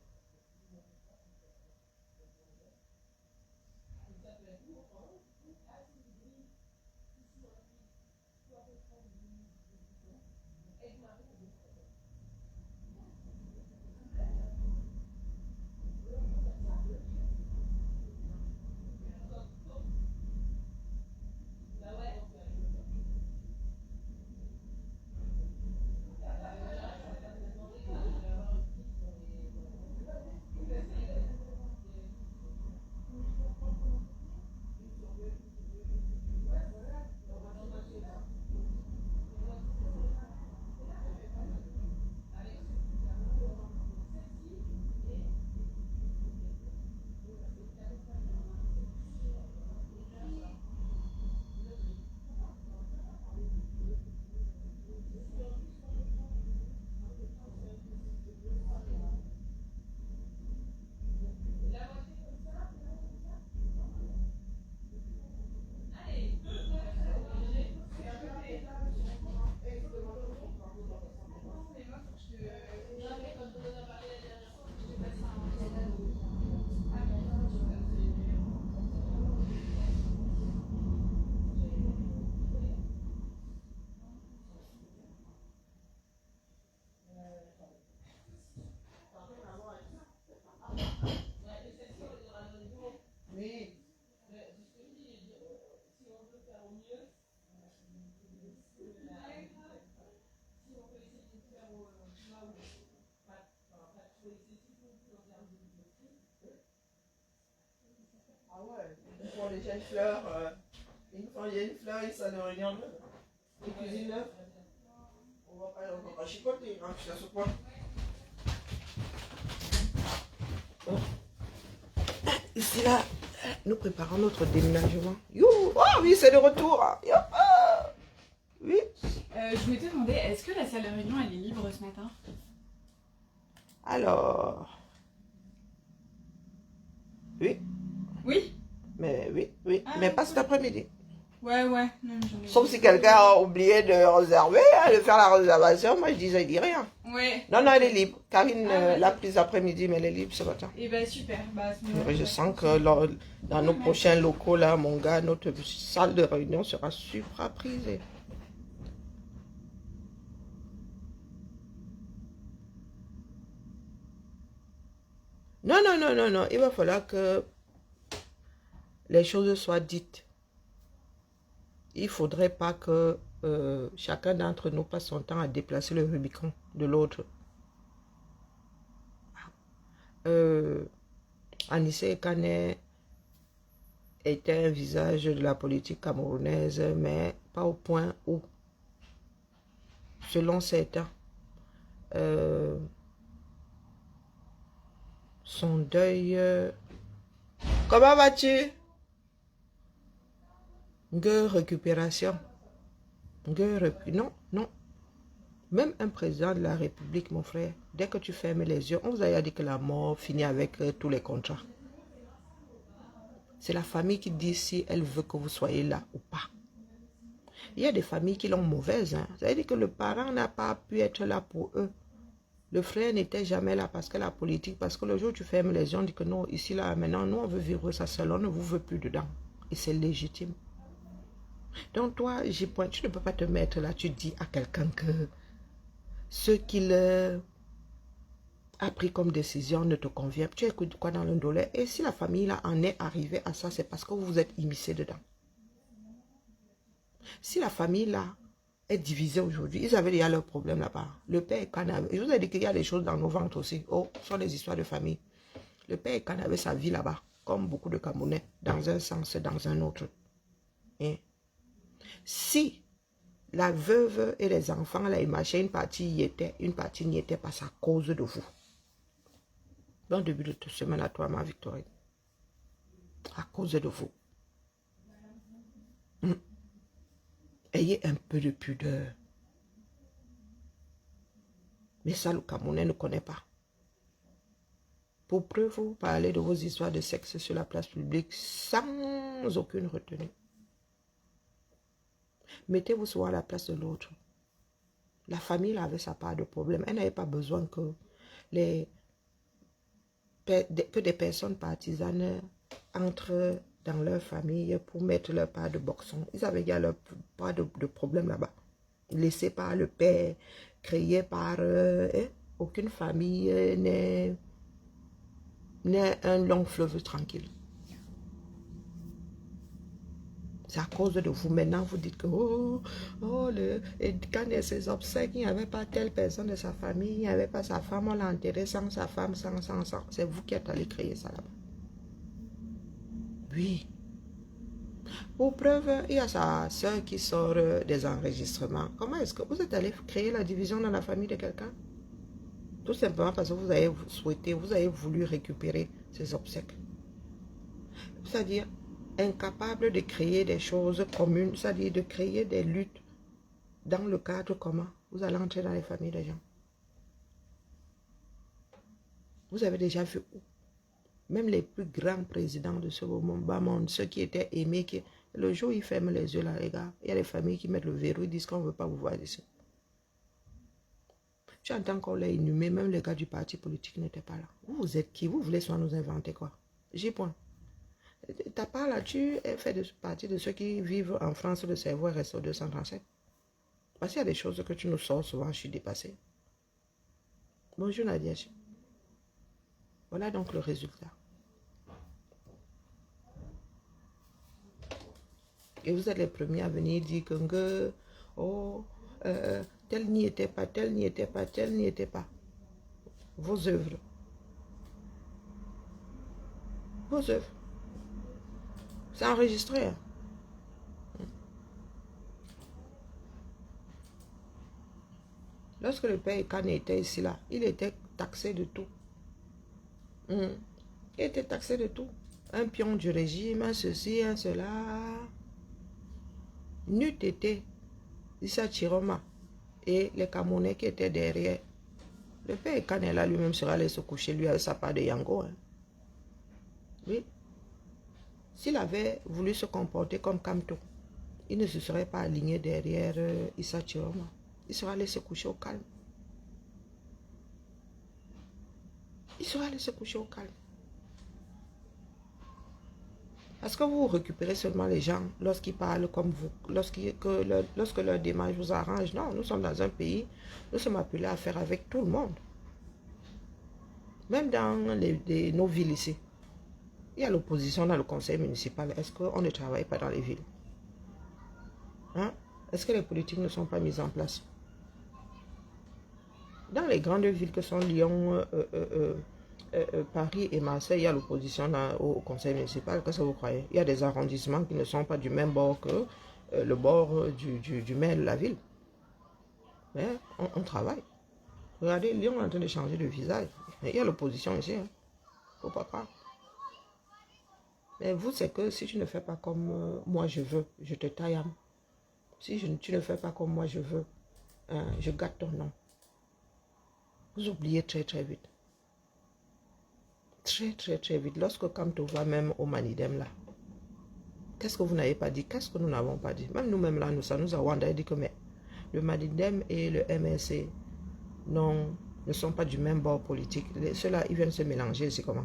ça peut être ou orange, ou assez gris, ici un gris, ou à peu près gris, avec marron ou bah ouais, donc Oui. si on veut faire au mieux, si on peut essayer de faire au pas trop excessif non plus en termes de prix. Ah ouais, ils font les jeunes fleurs. Il y a une fleur, une salle de réunion neuve. Une cuisine neuve. On va pas chipoter, hein, je sais pas. Bon. Ici, là, nous préparons notre déménagement. You! Oh oui, c'est de retour. Yo! Oui. Je voulais te demander, est-ce que la salle de réunion elle est libre ce matin? Alors. Oui. Oui? Mais oui, oui. Ah, mais pas cet après-midi. Ouais, ouais. Non, Sauf si quelqu'un a oublié de réserver, hein, de faire la réservation, moi je disais, il dit rien. Ouais. Non, non, elle est libre. Karine Ah, l'a prise après-midi, mais elle est libre ce matin. Et bah super. Bah, Je sens que dans nos prochains locaux, là, mon gars, notre salle de réunion sera surprisée. Non, non, non, non, non. Il va falloir que les choses soient dites. Il ne faudrait pas que chacun d'entre nous passe son temps à déplacer le Rubicon de l'autre. Anissé Kane était un visage de la politique camerounaise, mais pas au point où, selon certains, son deuil... Comment vas-tu? Une récupération. Non, non. Même un président de la République, mon frère, dès que tu fermes les yeux, on vous a dit que la mort finit avec tous les contrats. C'est la famille qui dit si elle veut que vous soyez là ou pas. Il y a des familles qui l'ont mauvaise. Hein. Ça veut dire que le parent n'a pas pu être là pour eux. Le frère n'était jamais là parce que la politique, parce que le jour où tu fermes les yeux, on dit que non, ici, là, maintenant, nous, on veut vivre ça seul, on ne vous veut plus dedans. Et c'est légitime. Donc toi, j'y pointe, tu ne peux pas te mettre là, tu dis à quelqu'un que ce qu'il a pris comme décision ne te convient. Tu écoutes quoi dans le dollar? Et si la famille là en est arrivée à ça, c'est parce que vous vous êtes immiscé dedans. Si la famille là est divisée aujourd'hui, ils avaient déjà leurs problèmes là-bas. Le père est canavé. Je vous ai dit qu'il y a des choses dans nos ventres aussi. Oh, ce sont des histoires de famille. Le père est canavé sa vie là-bas, comme beaucoup de Camerounais, dans un sens et dans un autre. Et si la veuve et les enfants, là, ils marchaient, une partie y était, une partie n'y était pas, à cause de vous. Bon début de ta semaine à toi, ma Victorine. À cause de vous. Ayez un peu de pudeur. Mais ça, le Camerounais ne connaît pas. Pour preuve, vous parlez de vos histoires de sexe sur la place publique sans aucune retenue. Mettez-vous souvent à la place de l'autre. La famille avait sa part de problème. Elle n'avait pas besoin que des personnes partisanes entrent dans leur famille pour mettre leur part de boxon. Ils avaient déjà leur part de problème là-bas. Laissé par le père, créé par aucune famille n'est un long fleuve tranquille. C'est à cause de vous. Maintenant, vous dites que quand il y a ses obsèques, il n'y avait pas telle personne de sa famille, il n'y avait pas sa femme, on l'a enterré sans sa femme, sans. C'est vous qui êtes allé créer ça là-bas. Oui. Pour preuve, il y a sa soeur qui sort des enregistrements. Comment est-ce que vous êtes allé créer la division dans la famille de quelqu'un? Tout simplement parce que vous avez souhaité, vous avez voulu récupérer ses obsèques. C'est-à-dire incapable de créer des choses communes, c'est-à-dire de créer des luttes dans le cadre commun. Vous allez entrer dans les familles des gens. Vous avez déjà vu où? Même les plus grands présidents de ce monde, ceux qui étaient aimés, le jour où ils ferment les yeux là, les gars, il y a des familles qui mettent le verrou, ils disent qu'on ne veut pas vous voir ici. Tu entends qu'on l'a inhumé, même les gars du parti politique n'étaient pas là. Vous êtes qui? Vous voulez soit nous inventer quoi? J'y point. Ta part là, tu fais partie de ceux qui vivent en France, le cerveau reste au 237. Parce qu'il y a des choses que tu nous sors souvent, je suis dépassée. Bonjour Nadia. Voilà donc le résultat. Et vous êtes les premiers à venir dire que tel n'y était pas, tel n'y était pas, tel n'y était pas. Vos œuvres. Vos œuvres. C'est enregistré. Hein? Lorsque le père Kane était ici, là, il était taxé de tout. Il était taxé de tout. Un pion du régime, un ceci, un cela. N'eût été Issa Chiroma et les Camerounais qui étaient derrière. Le père Kane là lui-même serait allé se coucher, lui, avec sa part de Yango. Hein. Oui. S'il avait voulu se comporter comme Kamto, il ne se serait pas aligné derrière Issa Chiroma. Il serait allé se coucher au calme. Il serait allé se coucher au calme. Parce que vous récupérez seulement les gens lorsqu'ils parlent comme vous, lorsque leur démarche vous arrange. Non, nous sommes dans un pays, nous sommes appelés à faire avec tout le monde. Même dans nos villes ici. Il y a l'opposition dans le conseil municipal. Est-ce qu'on ne travaille pas dans les villes? Hein? Est-ce que les politiques ne sont pas mises en place? Dans les grandes villes que sont Lyon, Paris et Marseille, il y a l'opposition au conseil municipal. Qu'est-ce que vous croyez? Il y a des arrondissements qui ne sont pas du même bord que le bord du maire de la ville. Mais on travaille. Regardez, Lyon est en train de changer de visage. Il y a l'opposition ici. Hein. Faut pas croire. Mais vous, c'est que si tu ne fais pas comme moi je veux, je te taille. Si tu ne fais pas comme moi je veux, je gâte ton nom. Vous oubliez très très vite. Très très très vite. Lorsque Kamto va même au Manidem là, Qu'est-ce que vous n'avez pas dit? Qu'est-ce que nous n'avons pas dit? Même nous-mêmes là, ça nous avons dit que mais, le Malidem et le MLC non, ne sont pas du même bord politique. Ceux-là, ils viennent se mélanger, c'est comment?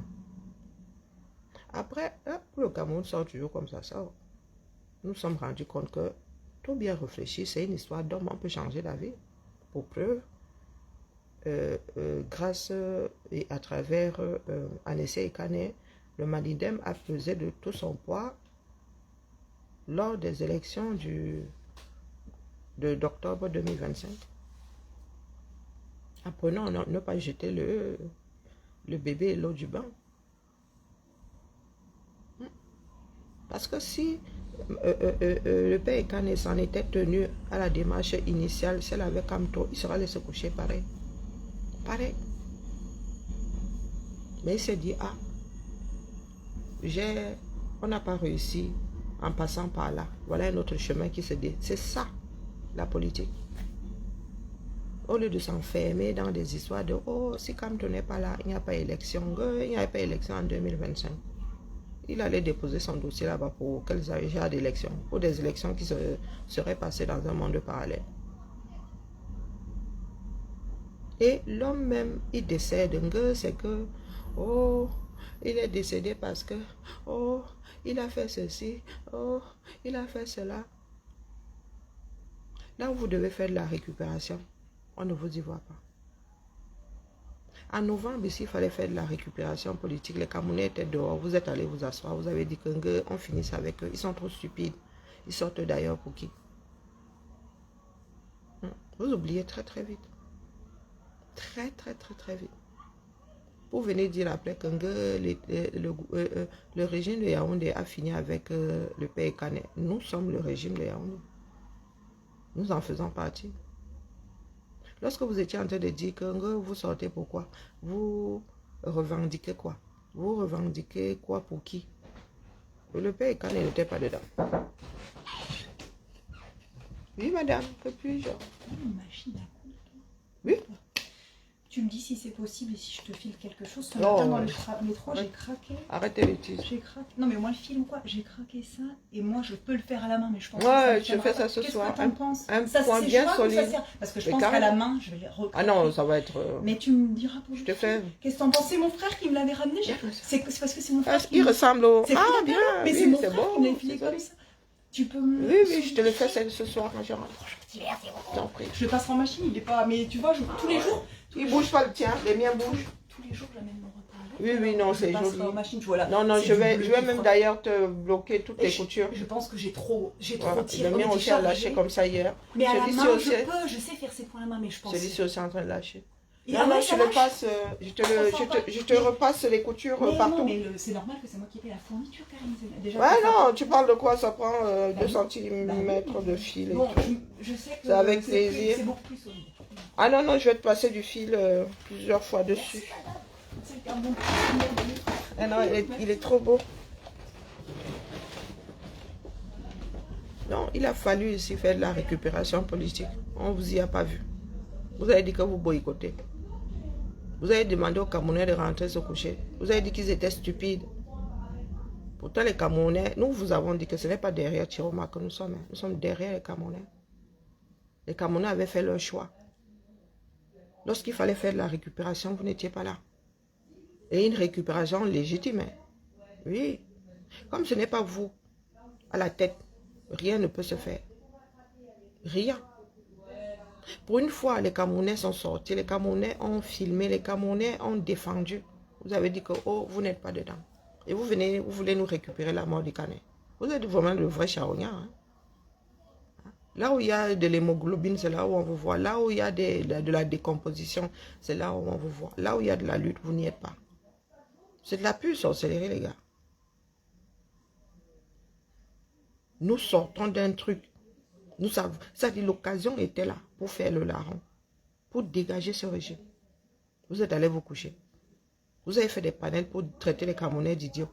Après, pour le Cameroun sort toujours comme ça sort. Nous nous sommes rendus compte que tout bien réfléchi, c'est une histoire d'homme, on peut changer la vie. Pour preuve, grâce et à travers Anessé et Kane, le Malidem a pesé de tout son poids lors des élections d'octobre 2025. Apprenons à ne pas jeter le bébé et l'eau du bain. Parce que si le père Kane s'en était tenu à la démarche initiale, celle avec Kamto, il sera laissé coucher pareil. Pareil. Mais il s'est dit, ah, on n'a pas réussi en passant par là. Voilà un autre chemin qui se dit. C'est ça, la politique. Au lieu de s'enfermer dans des histoires de, oh, si Kamto n'est pas là, il n'y a pas élection. Il n'y a pas élection en 2025. Il allait déposer son dossier là-bas pour quels genre d'élections, pour des élections qui seraient passées dans un monde parallèle. Et l'homme même, il décède, c'est que, oh, il est décédé parce que, oh, il a fait ceci, oh, il a fait cela. Là où vous devez faire de la récupération, on ne vous y voit pas. En novembre, ici, il fallait faire de la récupération politique. Les Camerounais étaient dehors. Vous êtes allés vous asseoir. Vous avez dit qu'on finisse avec eux. Ils sont trop stupides. Ils sortent d'ailleurs pour qui? Vous oubliez très très vite. Très très très très vite. Vous venez dire après que le régime de Yaoundé a fini avec le pays Kane. Nous sommes le régime de Yaoundé. Nous en faisons partie. Lorsque vous étiez en train de dire que vous sortez pourquoi? Vous revendiquez quoi? Vous revendiquez quoi pour qui? Le père Kane n'était pas dedans. Oui, madame, que puis-je? Une machine à coudre. Oui. Tu me dis si c'est possible et si je te file quelque chose. Ce Non, matin, dans ouais. le métro, j'ai craqué. Arrêtez les tiges. J'ai craqué. Non, mais moi, le film, quoi, j'ai craqué ça. Et moi, je peux le faire à la main, mais je pense Ouais, que je fais ça ce soir. Qu'est-ce que t'en penses? Un Ça, point c'est bien jouable ou ça solide. sert? Parce que je Mais pense qu'à carrément. la main, je vais les recraquer. Ah non, ça va être... Mais tu me diras pour je le te film. fais... Qu'est-ce que t'en penses? C'est mon frère qui me l'avait ramené. C'est parce que c'est mon frère qui Il me... ressemble au... C'est Ah, Frida bien. Kahlo, mais oui, c'est mon c'est frère bon, qui me l'a filé c'est comme joli. ça. Tu peux me... Oui, oui, je te le fais ce soir quand je rentre. Merci beaucoup. T'en prie. Je le passe en machine, il est pas... Mais tu vois, tous les jours... Il bouge pas le tien, les miens bougent. Tous les jours, j'amène mon repas. Oui, oui, non, c'est passe joli. en machine, voilà. Non, non, C'est je du vais bleu qui même frotte. d'ailleurs te bloquer toutes Et les coutures. Je pense que j'ai trop Voilà. tiré. Le mien On était aussi a lâché chargé. comme ça hier. Mais à la Celui-ci main, aussi, je sais faire ces points à la main, mais je pense... celui-ci aussi est en train de lâcher. Et Non, ah non, ouais, je ça le lâche. passe, je te repasse les coutures Mais partout. non, mais c'est normal que c'est moi qui ai fait la fourniture, Karine. Déjà, Ouais, c'est non, tu parles de quoi? Ça prend 2 oui. cm de fil et Bon, tout. je sais que C'est avec plaisir. c'est beaucoup plus solide. Ah non, non, je vais te passer du fil plusieurs fois dessus. C'est un bon petit... Ah non, il est trop beau. Non, il a fallu ici faire de la récupération politique. On vous y a pas vu. Vous avez dit que vous boycottez. Vous avez demandé aux Camerounais de rentrer se coucher. Vous avez dit qu'ils étaient stupides. Pourtant, les Camerounais, nous vous avons dit que ce n'est pas derrière Chiroma que nous sommes. Nous sommes derrière les Camerounais. Les Camerounais avaient fait leur choix. Lorsqu'il fallait faire de la récupération, vous n'étiez pas là. Et une récupération légitime. Oui. Comme ce n'est pas vous à la tête, rien ne peut se faire. Rien. Pour une fois, les Camerounais sont sortis, les Camerounais ont filmé, les Camerounais ont défendu. Vous avez dit que, oh, vous n'êtes pas dedans. Et vous voulez nous récupérer la mort du Canet. Vous êtes vraiment le vrai charognard. Hein? Là où il y a de l'hémoglobine, c'est là où on vous voit. Là où il y a de la décomposition, c'est là où on vous voit. Là où il y a de la lutte, vous n'y êtes pas. C'est de la pure sorcellerie, les gars. Nous sortons d'un truc. Nous savons, ça dit l'occasion était là pour faire le larron, pour dégager ce régime. Vous êtes allés vous coucher. Vous avez fait des panels pour traiter les Camerounais d'idiots.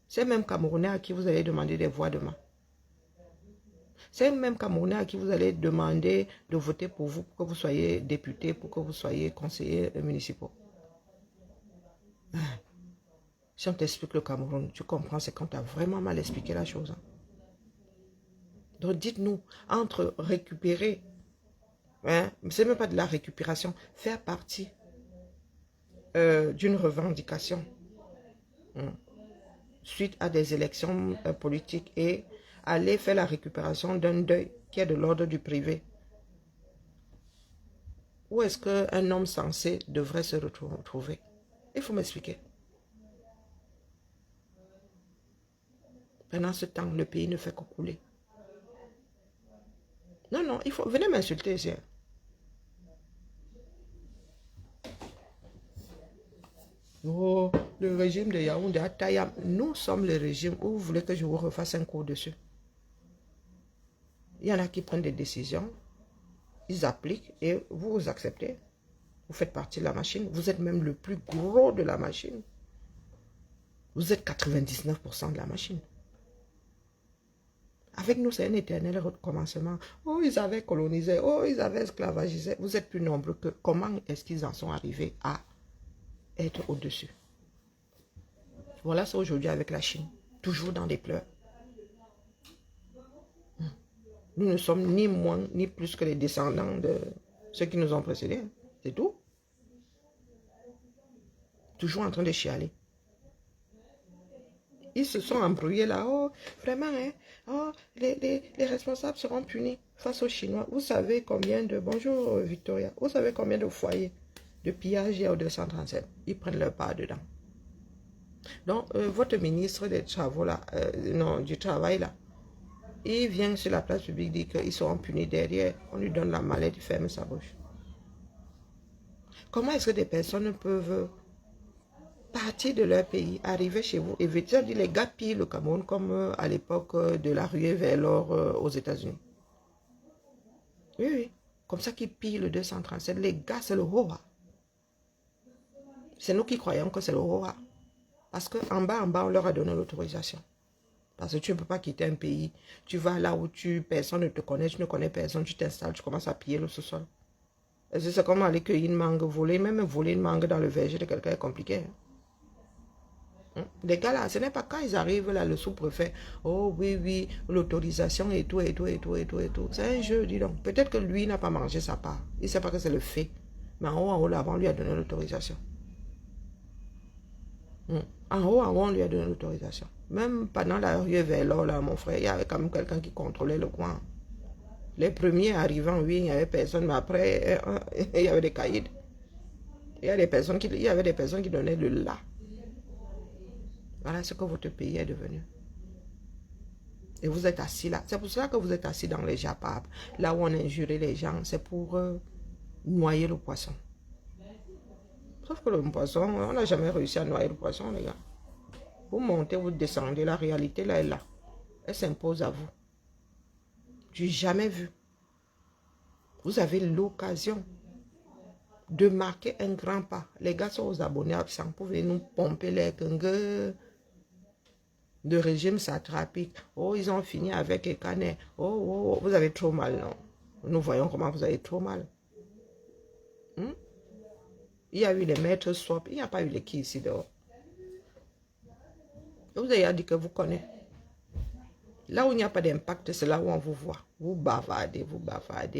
C'est même Camerounais à qui vous allez demander des voix demain. C'est même Camerounais à qui vous allez demander de voter pour vous, pour que vous soyez député, pour que vous soyez conseiller municipal. Si on t'explique le Cameroun, tu comprends, c'est quand tu as vraiment mal expliqué la chose. Hein. Donc dites-nous, entre récupérer, hein, c'est même pas de la récupération, faire partie d'une revendication suite à des élections politiques et aller faire la récupération d'un deuil qui est de l'ordre du privé. Où est-ce qu'un homme sensé devrait se retrouver? Il faut m'expliquer. Pendant ce temps, le pays ne fait que couler. Non, non, il faut... Venez m'insulter ici. Oh, le régime de Yaoundé à Tayam. Nous sommes le régime où vous voulez que je vous refasse un cours dessus. Il y en a qui prennent des décisions, ils appliquent et vous acceptez. Vous faites partie de la machine. Vous êtes même le plus gros de la machine. Vous êtes 99% de la machine. Avec nous, c'est un éternel recommencement. Oh, ils avaient colonisé. Oh, ils avaient esclavagisé. Vous êtes plus nombreux que... Comment est-ce qu'ils en sont arrivés à être au-dessus? Voilà, c'est aujourd'hui avec la Chine. Toujours dans des pleurs. Nous ne sommes ni moins ni plus que les descendants de ceux qui nous ont précédés. C'est tout. Toujours en train de chialer. Ils se sont embrouillés là. Oh, vraiment, hein? Oh, les responsables seront punis face aux Chinois. Vous savez combien de... Bonjour, Victoria. Vous savez combien de foyers de pillage il y a au 237? Ils prennent leur part dedans. Donc, votre ministre des Travaux là, non, du Travail là, il vient sur la place publique dire qu'ils seront punis derrière. On lui donne la mallette, il ferme sa bouche. Comment est-ce que des personnes peuvent partir de leur pays, arriver chez vous et dire les gars pillent le Cameroun comme à l'époque de la ruée vers l'or aux États-Unis? Oui, oui. Comme ça qu'ils pillent le 237. Les gars, c'est le Hoa. C'est nous qui croyons que c'est le Hoa. Parce qu'en bas, on leur a donné l'autorisation. Parce que tu ne peux pas quitter un pays. Tu vas là où personne ne te connaît, tu ne connais personne, tu t'installes, tu commences à piller le sous-sol. C'est comme aller cueillir une mangue, voler, même voler une mangue dans le verger de quelqu'un est compliqué. Hein? Les gars là, ce n'est pas quand ils arrivent là, le sous-préfet, oh oui, oui, l'autorisation et tout, et tout, et tout, et tout, et tout. C'est un jeu, dis donc. Peut-être que lui n'a pas mangé sa part. Il ne sait pas que c'est le fait. Mais en haut, là, on lui a donné l'autorisation. En haut, on lui a donné l'autorisation. Même pendant la rue vers l'or, là, mon frère, il y avait quand même quelqu'un qui contrôlait le coin. Les premiers arrivants, oui, il n'y avait personne, mais après, il y avait des caïds. Il y avait des personnes qui donnaient le là. Voilà ce que votre pays est devenu. Et vous êtes assis là. C'est pour cela que vous êtes assis dans les japapes. Là où on injurait les gens, c'est pour noyer le poisson. Sauf que le poisson, on n'a jamais réussi à noyer le poisson, les gars. Vous montez, vous descendez, la réalité là est là. Elle s'impose à vous. Du jamais vu. Vous avez l'occasion de marquer un grand pas. Les gars sont aux abonnés absents. Vous pouvez nous pomper les gueules de régime satrapique. Oh, ils ont fini avec Ekane. Oh, vous avez trop mal, non? Nous voyons comment vous avez trop mal. Il y a eu les maîtres swap. Il n'y a pas eu les qui ici dehors. Vous avez dit que vous connaissez. Là où il n'y a pas d'impact, c'est là où on vous voit. Vous bavardez.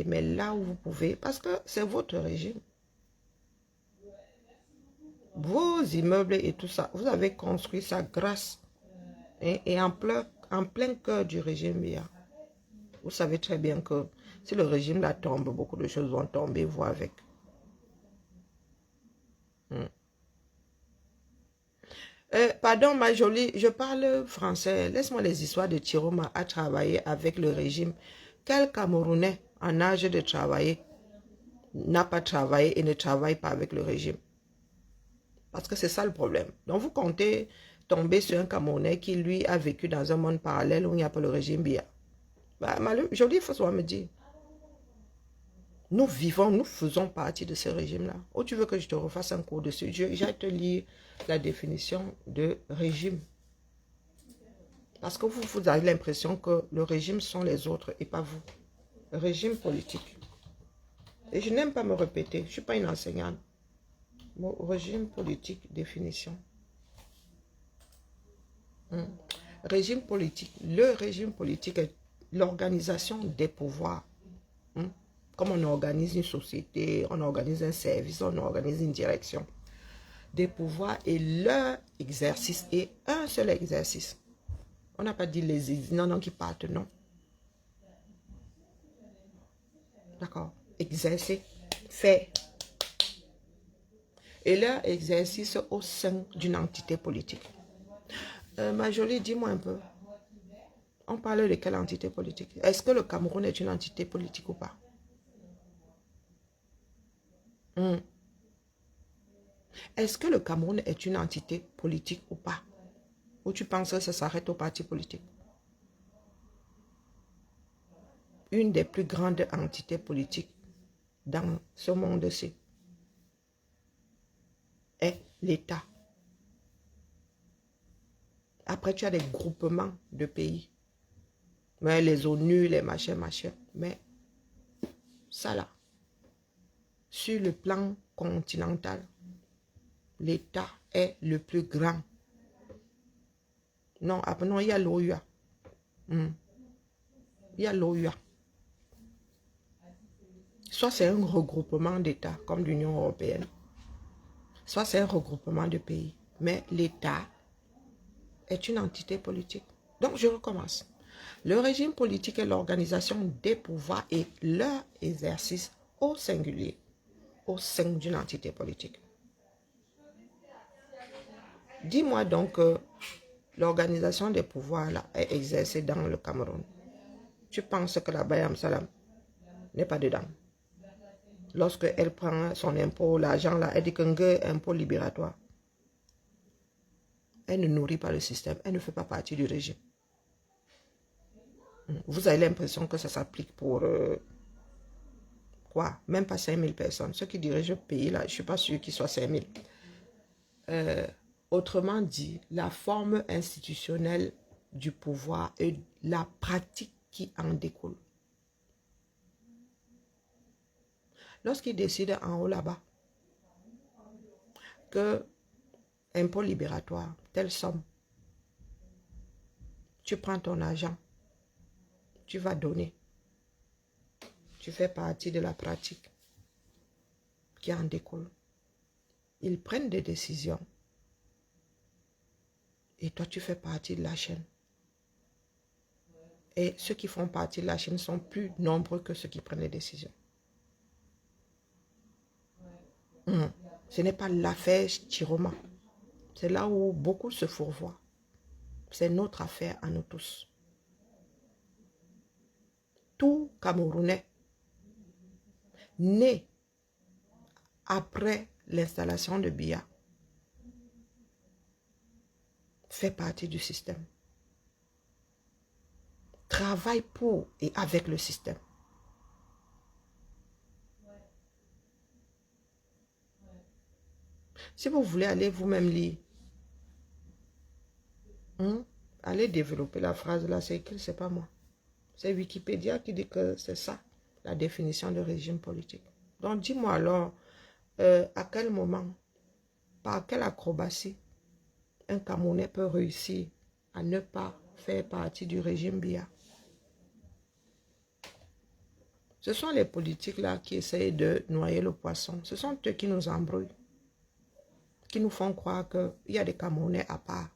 Mais là où vous pouvez, parce que c'est votre régime. Vos immeubles et tout ça, vous avez construit ça grâce et en plein cœur du régime BIA. Vous savez très bien que si le régime là tombe, beaucoup de choses vont tomber, vous avec. Pardon, ma jolie, je parle français. Laisse-moi les histoires de Chiroma à travailler avec le régime. Quel Camerounais en âge de travailler n'a pas travaillé et ne travaille pas avec le régime? Parce que c'est ça le problème. Donc vous comptez tomber sur un Camerounais qui lui a vécu dans un monde parallèle où il n'y a pas le régime BIA. Bah, jolie, il faut soit me dire. Nous vivons, nous faisons partie de ce régime-là. Ou tu veux que je te refasse un cours dessus? Je vais te lire la définition de régime. Parce que vous avez l'impression que le régime sont les autres et pas vous. Régime politique. Et je n'aime pas me répéter. Je ne suis pas une enseignante. Bon, régime politique, définition. Régime politique. Le régime politique est l'organisation des pouvoirs. Comme on organise une société, on organise un service, on organise une direction. Des pouvoirs et leur exercice et un seul exercice. On n'a pas dit les non qui partent, non. D'accord. Exercer, faire. Et leur exercice au sein d'une entité politique. Ma jolie, dis-moi un peu. On parle de quelle entité politique? Est-ce que le Cameroun est une entité politique ou pas? Est-ce que le Cameroun est une entité politique ou pas? Ou tu penses que ça s'arrête au parti politique? Une des plus grandes entités politiques dans ce monde-ci est l'État. Après, tu as des groupements de pays. Mais les ONU, les machins. Mais ça là, sur le plan continental, l'État est le plus grand. Non, non, il y a l'OUA. Il y a l'OUA. Soit c'est un regroupement d'États comme l'Union européenne, soit c'est un regroupement de pays. Mais l'État est une entité politique. Donc, je recommence. Le régime politique est l'organisation des pouvoirs et leur exercice au singulier, au sein d'une entité politique. Dis-moi donc que l'organisation des pouvoirs là, est exercée dans le Cameroun. Tu penses que la Bayam Salam n'est pas dedans? Lorsque elle prend son impôt, l'argent là, elle dit qu'un impôt libératoire. Elle ne nourrit pas le système, elle ne fait pas partie du régime. Vous avez l'impression que ça s'applique pour quoi? Même pas 5000 personnes. Ceux qui dirigent le pays là, je ne suis pas sûr qu'ils soient 5000. Autrement dit, la forme institutionnelle du pouvoir et la pratique qui en découle. Lorsqu'ils décident en haut là-bas que impôt libératoire, telle somme, tu prends ton argent, tu vas donner, tu fais partie de la pratique qui en découle. Ils prennent des décisions et toi tu fais partie de la chaîne. Et ceux qui font partie de la chaîne sont plus nombreux que ceux qui prennent les décisions. Ce n'est pas l'affaire Chiroma. C'est là où beaucoup se fourvoient. C'est notre affaire à nous tous. Tout Camerounais né après l'installation de Biya fait partie du système. Travaille pour et avec le système. Si vous voulez aller vous-même lire, allez développer la phrase là, c'est écrit, c'est pas moi. C'est Wikipédia qui dit que c'est ça, la définition de régime politique. Donc dis-moi alors, à quel moment, par quelle acrobatie, un Camerounais peut réussir à ne pas faire partie du régime Biya? Ce sont les politiques là qui essayent de noyer le poisson. Ce sont eux qui nous embrouillent, qui nous font croire qu'il y a des Camerounais à part.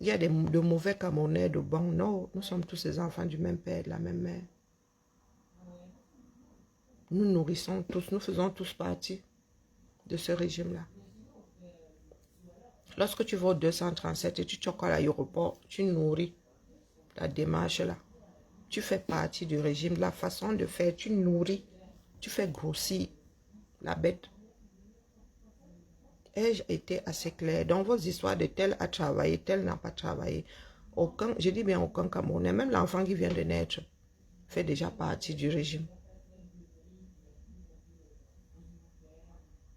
Il y a de mauvais Camerounais, de bons. Non, nous sommes tous les enfants du même père, de la même mère. Nous nourrissons tous, nous faisons tous partie de ce régime-là. Lorsque tu vas au 237 et tu choques à l'aéroport, tu nourris la démarche là. Tu fais partie du régime, la façon de faire, tu nourris, tu fais grossir la bête. Ai-je été assez clair dans vos histoires de tel a travaillé, tel n'a pas travaillé? Aucun, je dis bien aucun Camerounais, même l'enfant qui vient de naître, fait déjà partie du régime.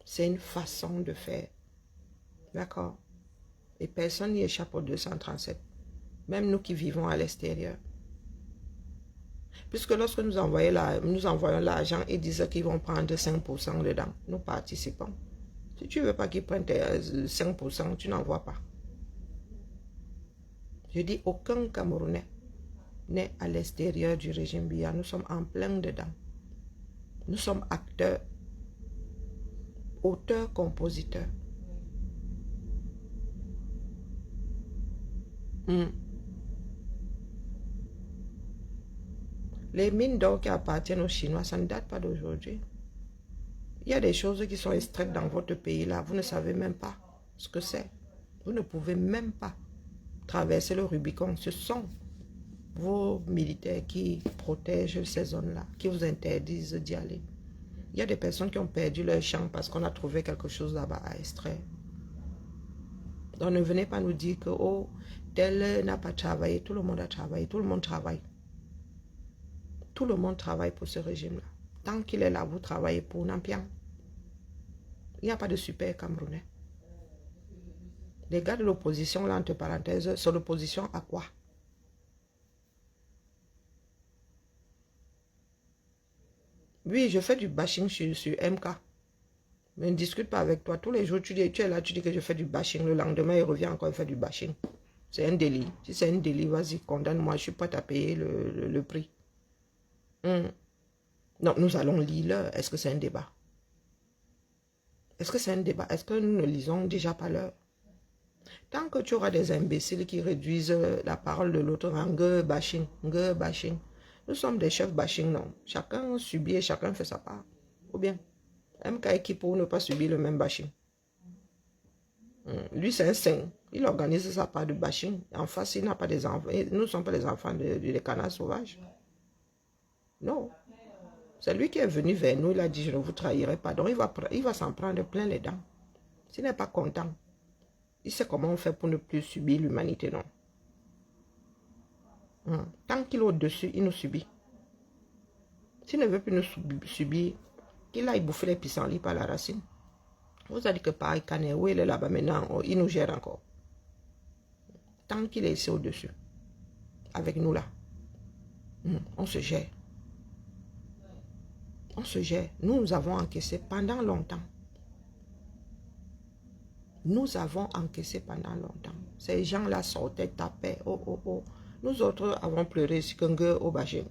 C'est une façon de faire. D'accord? Et personne n'y échappe au 237. Même nous qui vivons à l'extérieur. Puisque lorsque nous envoyons l'argent, ils disent qu'ils vont prendre 5% dedans. Nous participons. Si tu ne veux pas qu'ils prennent 5%, tu n'envoies pas. Je dis aucun Camerounais n'est à l'extérieur du régime Biya. Nous sommes en plein dedans. Nous sommes acteurs, auteurs, compositeurs. Les mines d'or qui appartiennent aux Chinois, ça ne date pas d'aujourd'hui. Il y a des choses qui sont extraites dans votre pays là. Vous ne savez même pas ce que c'est. Vous ne pouvez même pas traverser le Rubicon. Ce sont vos militaires qui protègent ces zones-là, qui vous interdisent d'y aller. Il y a des personnes qui ont perdu leur champ parce qu'on a trouvé quelque chose là-bas à extraire. Donc ne venez pas nous dire que oh, tel n'a pas travaillé. Tout le monde a travaillé. Tout le monde travaille. Tout le monde travaille pour ce régime-là. Tant qu'il est là, vous travaillez pour Nampiang. Il n'y a pas de super Camerounais. Les gars de l'opposition, là, entre parenthèses, c'est l'opposition à quoi? Oui, je fais du bashing sur MK. Mais ne discute pas avec toi. Tous les jours, tu es là, tu dis que je fais du bashing. Le lendemain, il revient encore, il fait du bashing. C'est un délit. Si c'est un délit, vas-y, condamne-moi. Je suis prête à payer le prix. Donc, nous allons lire l'heure. Est-ce que c'est un débat? Est-ce que c'est un débat? Est-ce que nous ne lisons déjà pas l'heure? Tant que tu auras des imbéciles qui réduisent la parole de l'autre en bashing. Nous sommes des chefs bashing, non. Chacun subit et chacun fait sa part. Ou bien, MK qui pour ne pas subir le même bashing. Lui, c'est un saint. Il organise sa part de bashing. En face, il n'a pas des enfants. Nous ne sommes pas les enfants des canards sauvages. Non. C'est lui qui est venu vers nous. Il a dit, je ne vous trahirai pas. Donc, il va s'en prendre plein les dents. S'il n'est pas content, il sait comment on fait pour ne plus subir l'humanité, non. Tant qu'il est au-dessus, il nous subit. S'il ne veut plus nous subir, qu'il aille bouffer les pissenlits par la racine. Vous allez que pareil, Kané, il est là-bas maintenant, il nous gère encore. Tant qu'il est ici au-dessus, avec nous là, on se gère. On se gère. Nous avons encaissé pendant longtemps. Nous avons encaissé pendant longtemps. Ces gens-là sortaient, tapaient. Oh. Nous autres avons pleuré Sikunge au Baching.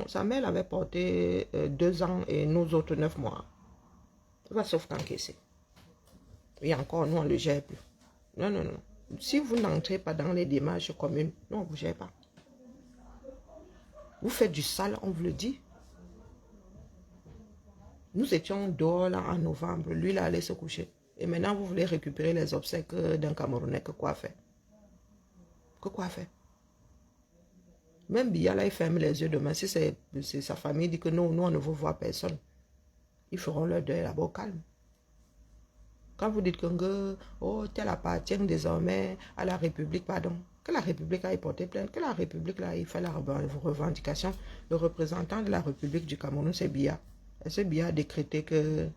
Sa mère l'avait porté 2 ans et nous autres 9 mois. Il va sauf qu'encaisser. Et encore, nous, on ne le gère plus. Non. Si vous n'entrez pas dans les démarches communes, non, on ne vous gère pas. Vous faites du sale, on vous le dit. Nous étions dehors là en novembre. Lui, il allait se coucher. Et maintenant, vous voulez récupérer les obsèques d'un Camerounais. Que quoi faire? Même Biya, là, il ferme les yeux demain. Si c'est sa famille dit que non, nous, on ne veut voir personne. Ils feront leur deuil là-bas au calme. Quand vous dites que oh, tel appartient désormais à la République, pardon, que la République a porté plainte, que la République là, il fait la revendication, le représentant de la République du Cameroun, c'est Biya. Et ce Biya a décrété que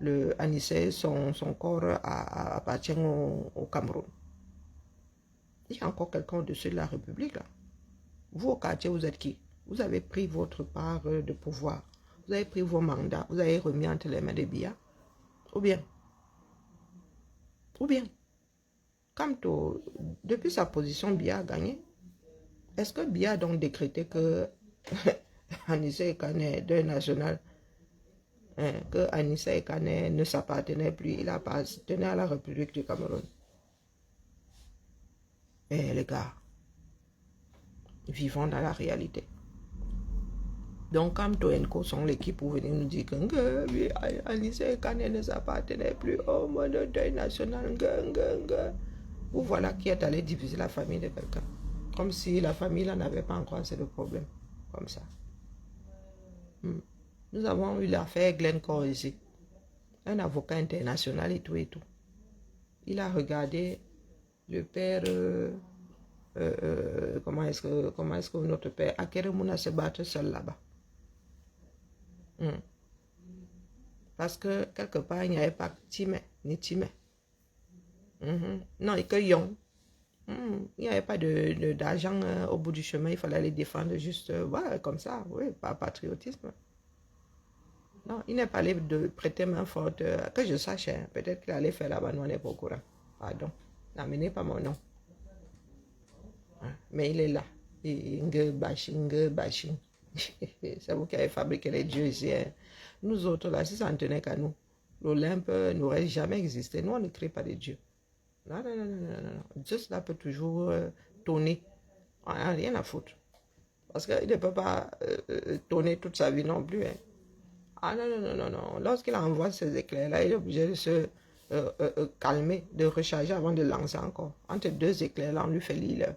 le Anissé, son corps appartient au Cameroun. Il y a encore quelqu'un au-dessus de la République là. Vous au quartier, vous êtes qui? Vous avez pris votre part de pouvoir. Vous avez pris vos mandats. Vous avez remis entre les mains de Biya. Ou bien, depuis sa position, Biya a gagné. Est-ce que Biya a donc décrété que Anissé Ekané d'un national, que Anissé Ekané ne s'appartenait plus, il appartenait à la République du Cameroun? Eh les gars, vivons dans la réalité. Donc, quand Toenko sont l'équipe pour venir nous dire que Anissé Ekané ne s'appartenait plus au mode deuil national, vous voilà qui est allé diviser la famille de quelqu'un. Comme si la famille là n'avait pas encore assez de problèmes. Comme ça. Nous avons eu l'affaire Glencore ici. Un avocat international et tout. Il a regardé le père... comment est-ce que notre père Akeremouna se battre seul là-bas? Parce que quelque part, il n'y avait pas Timé, ni Timé. Non, et que Yon. Il n'y avait pas d'argent au bout du chemin, il fallait les défendre juste comme ça, oui, par patriotisme. Non, il n'est pas allé de prêter main forte, que je sache, peut-être qu'il allait faire là-bas, nous on n'est pas au courant. Pardon, n'amenez pas mon nom. Mais il est là, Et bashing. C'est vous qui avez fabriqué les dieux ici. Hein. Nous autres, là, si ça ne tenait qu'à nous, l'Olympe n'aurait jamais existé. Nous, on ne crée pas de dieux. Non. Dieu, cela peut toujours tourner. On n'a rien à foutre. Parce qu'il ne peut pas tourner toute sa vie non plus. Hein. Ah non. Lorsqu'il envoie ces éclairs-là, il est obligé de se calmer, de recharger avant de lancer encore. Entre deux éclairs-là, on lui fait l'île.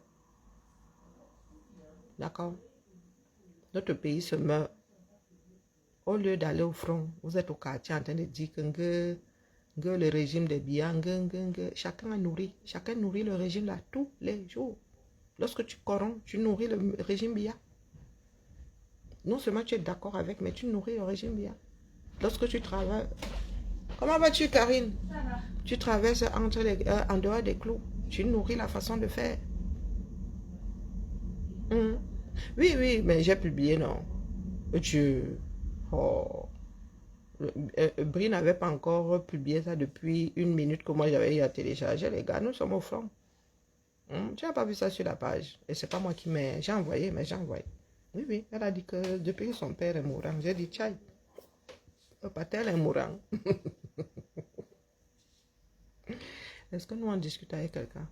D'accord? Notre pays se meurt. Au lieu d'aller au front, vous êtes au quartier en train de dire que le régime des Biya, chacun nourrit le régime là tous les jours. Lorsque tu corromps, tu nourris le régime Biya. Non seulement tu es d'accord avec, mais tu nourris le régime Biya. Lorsque tu travailles... Comment vas-tu, Karine? Ça va. Tu traverses en dehors des clous. Tu nourris la façon de faire. Oui, mais j'ai publié, non. Brie n'avait pas encore publié ça depuis 1 minute que moi j'avais eu à télécharger. Les gars, nous sommes au front. Tu n'as pas vu ça sur la page. Et c'est pas moi qui mets. J'ai envoyé, mais j'ai envoyé. Oui, elle a dit que depuis que son père est mourant, j'ai dit, tchai, le pater est mourant. Est-ce que nous on discute avec quelqu'un?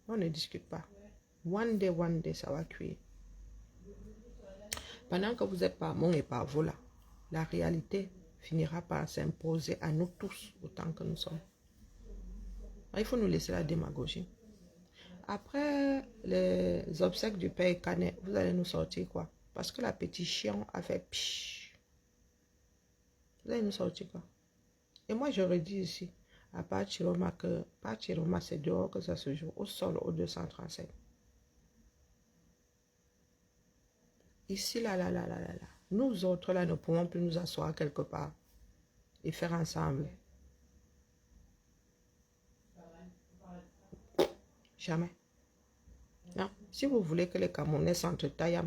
On ne discute pas. One day, ça va cuire. Pendant que vous êtes par mon et par vous là, la réalité finira par s'imposer à nous tous autant que nous sommes. Il faut nous laisser la démagogie. Après les obsèques du père Canet, vous allez nous sortir quoi? Parce que la petite chien a fait psh. Vous allez nous sortir quoi? Et moi je redis ici, à part Chiroma, c'est dehors que ça se joue, au sol, au 237. Ici, là. Nous autres, là, ne pouvons plus nous asseoir quelque part et faire ensemble. Jamais. Non. Si vous voulez que les Camerounais s'entretaillent,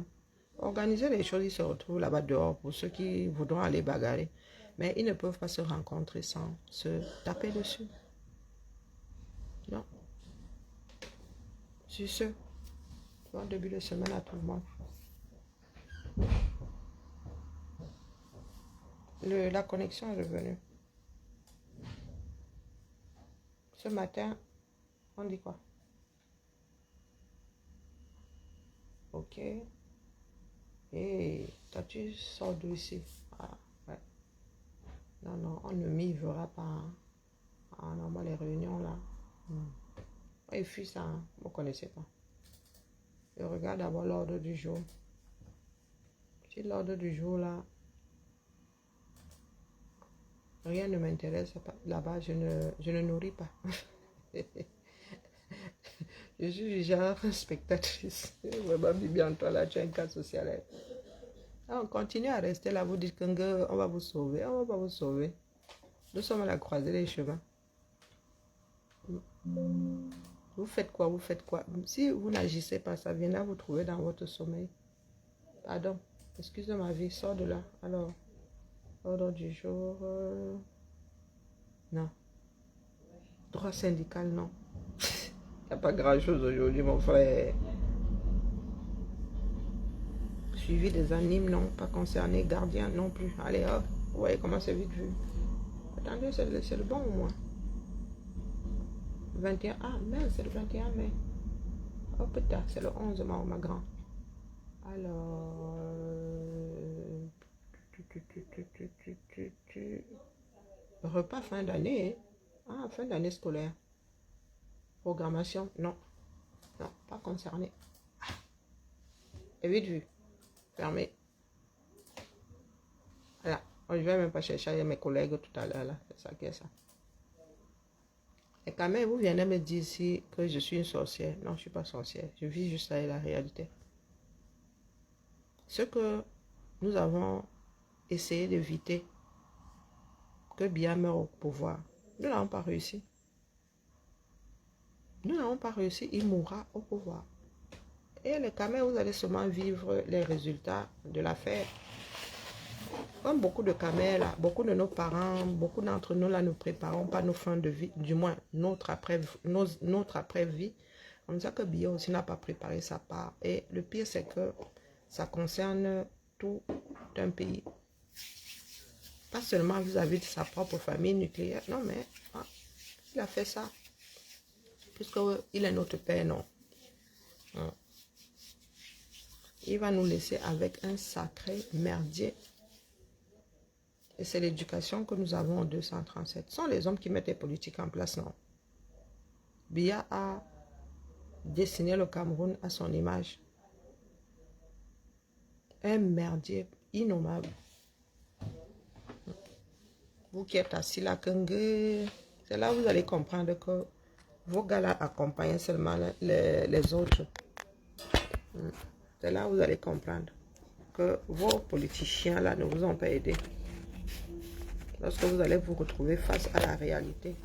organisez les choses, ils se retrouvent là-bas dehors pour ceux qui voudront aller bagarrer. Mais ils ne peuvent pas se rencontrer sans se taper dessus. Non. Sur ce, bon début de semaine à tout le monde. La connexion est revenue. Ce matin, on dit quoi? Ok. Et toi, tu sors d'où ici? Ah, ouais. Non, on ne m'y verra pas. Hein. Ah non, moi, les réunions là. Et puis ça, vous ne connaissez pas. Je regarde d'abord l'ordre du jour. Si l'ordre du jour là, rien ne m'intéresse là-bas, je ne nourris pas. Je suis du genre spectatrice. Vraiment, bien toi là, tu as un cas social. On continue à rester là, vous dites qu'on va vous sauver. On va pas vous sauver. Nous sommes à la croisée des chemins. Vous faites quoi? Si vous n'agissez pas, ça viendra vous trouver dans votre sommeil. Pardon. Excusez ma vie, sors de là. Alors, ordre du jour. Non. Droit syndical, non. Il n'y a pas grand-chose aujourd'hui, mon frère. Suivi des animes, non. Pas concerné. Gardien, non plus. Allez, hop. Vous voyez comment c'est vite vu. Attendez, c'est le bon au moins. 21. Ah, mais c'est le 21 mai. Oh putain, c'est le 11 mai, ma grande. Alors, repas fin d'année. Ah, fin d'année scolaire. Programmation, non. Non, pas concerné. Et vite vu. Fermé. Voilà. Je ne vais même pas chercher mes collègues tout à l'heure. C'est ça qui est ça. Et quand même, vous venez me dire ici que je suis une sorcière. Non, je ne suis pas sorcière. Je vis juste avec la réalité. Ce que nous avons essayé d'éviter, que Biya meure au pouvoir, nous n'avons pas réussi. Nous n'avons pas réussi, il mourra au pouvoir. Et les Kamers, vous allez seulement vivre les résultats de l'affaire. Comme beaucoup de Kamers, là, beaucoup de nos parents, beaucoup d'entre nous, là, nous préparons pas nos fins de vie, du moins notre après-vie, On sait que Biya aussi n'a pas préparé sa part. Et le pire, c'est que ça concerne tout un pays. Pas seulement vis-à-vis de sa propre famille nucléaire. Non, mais il a fait ça. Puisqu'il est notre père, non. Il va nous laisser avec un sacré merdier. Et c'est l'éducation que nous avons en 237. Ce sont les hommes qui mettent les politiques en place, non. Biya a dessiné le Cameroun à son image. Un merdier innommable. Vous qui êtes assis là, c'est là où vous allez comprendre que vos gars là accompagnent seulement les autres. C'est là où vous allez comprendre que vos politiciens là ne vous ont pas aidé. Lorsque vous allez vous retrouver face à la réalité.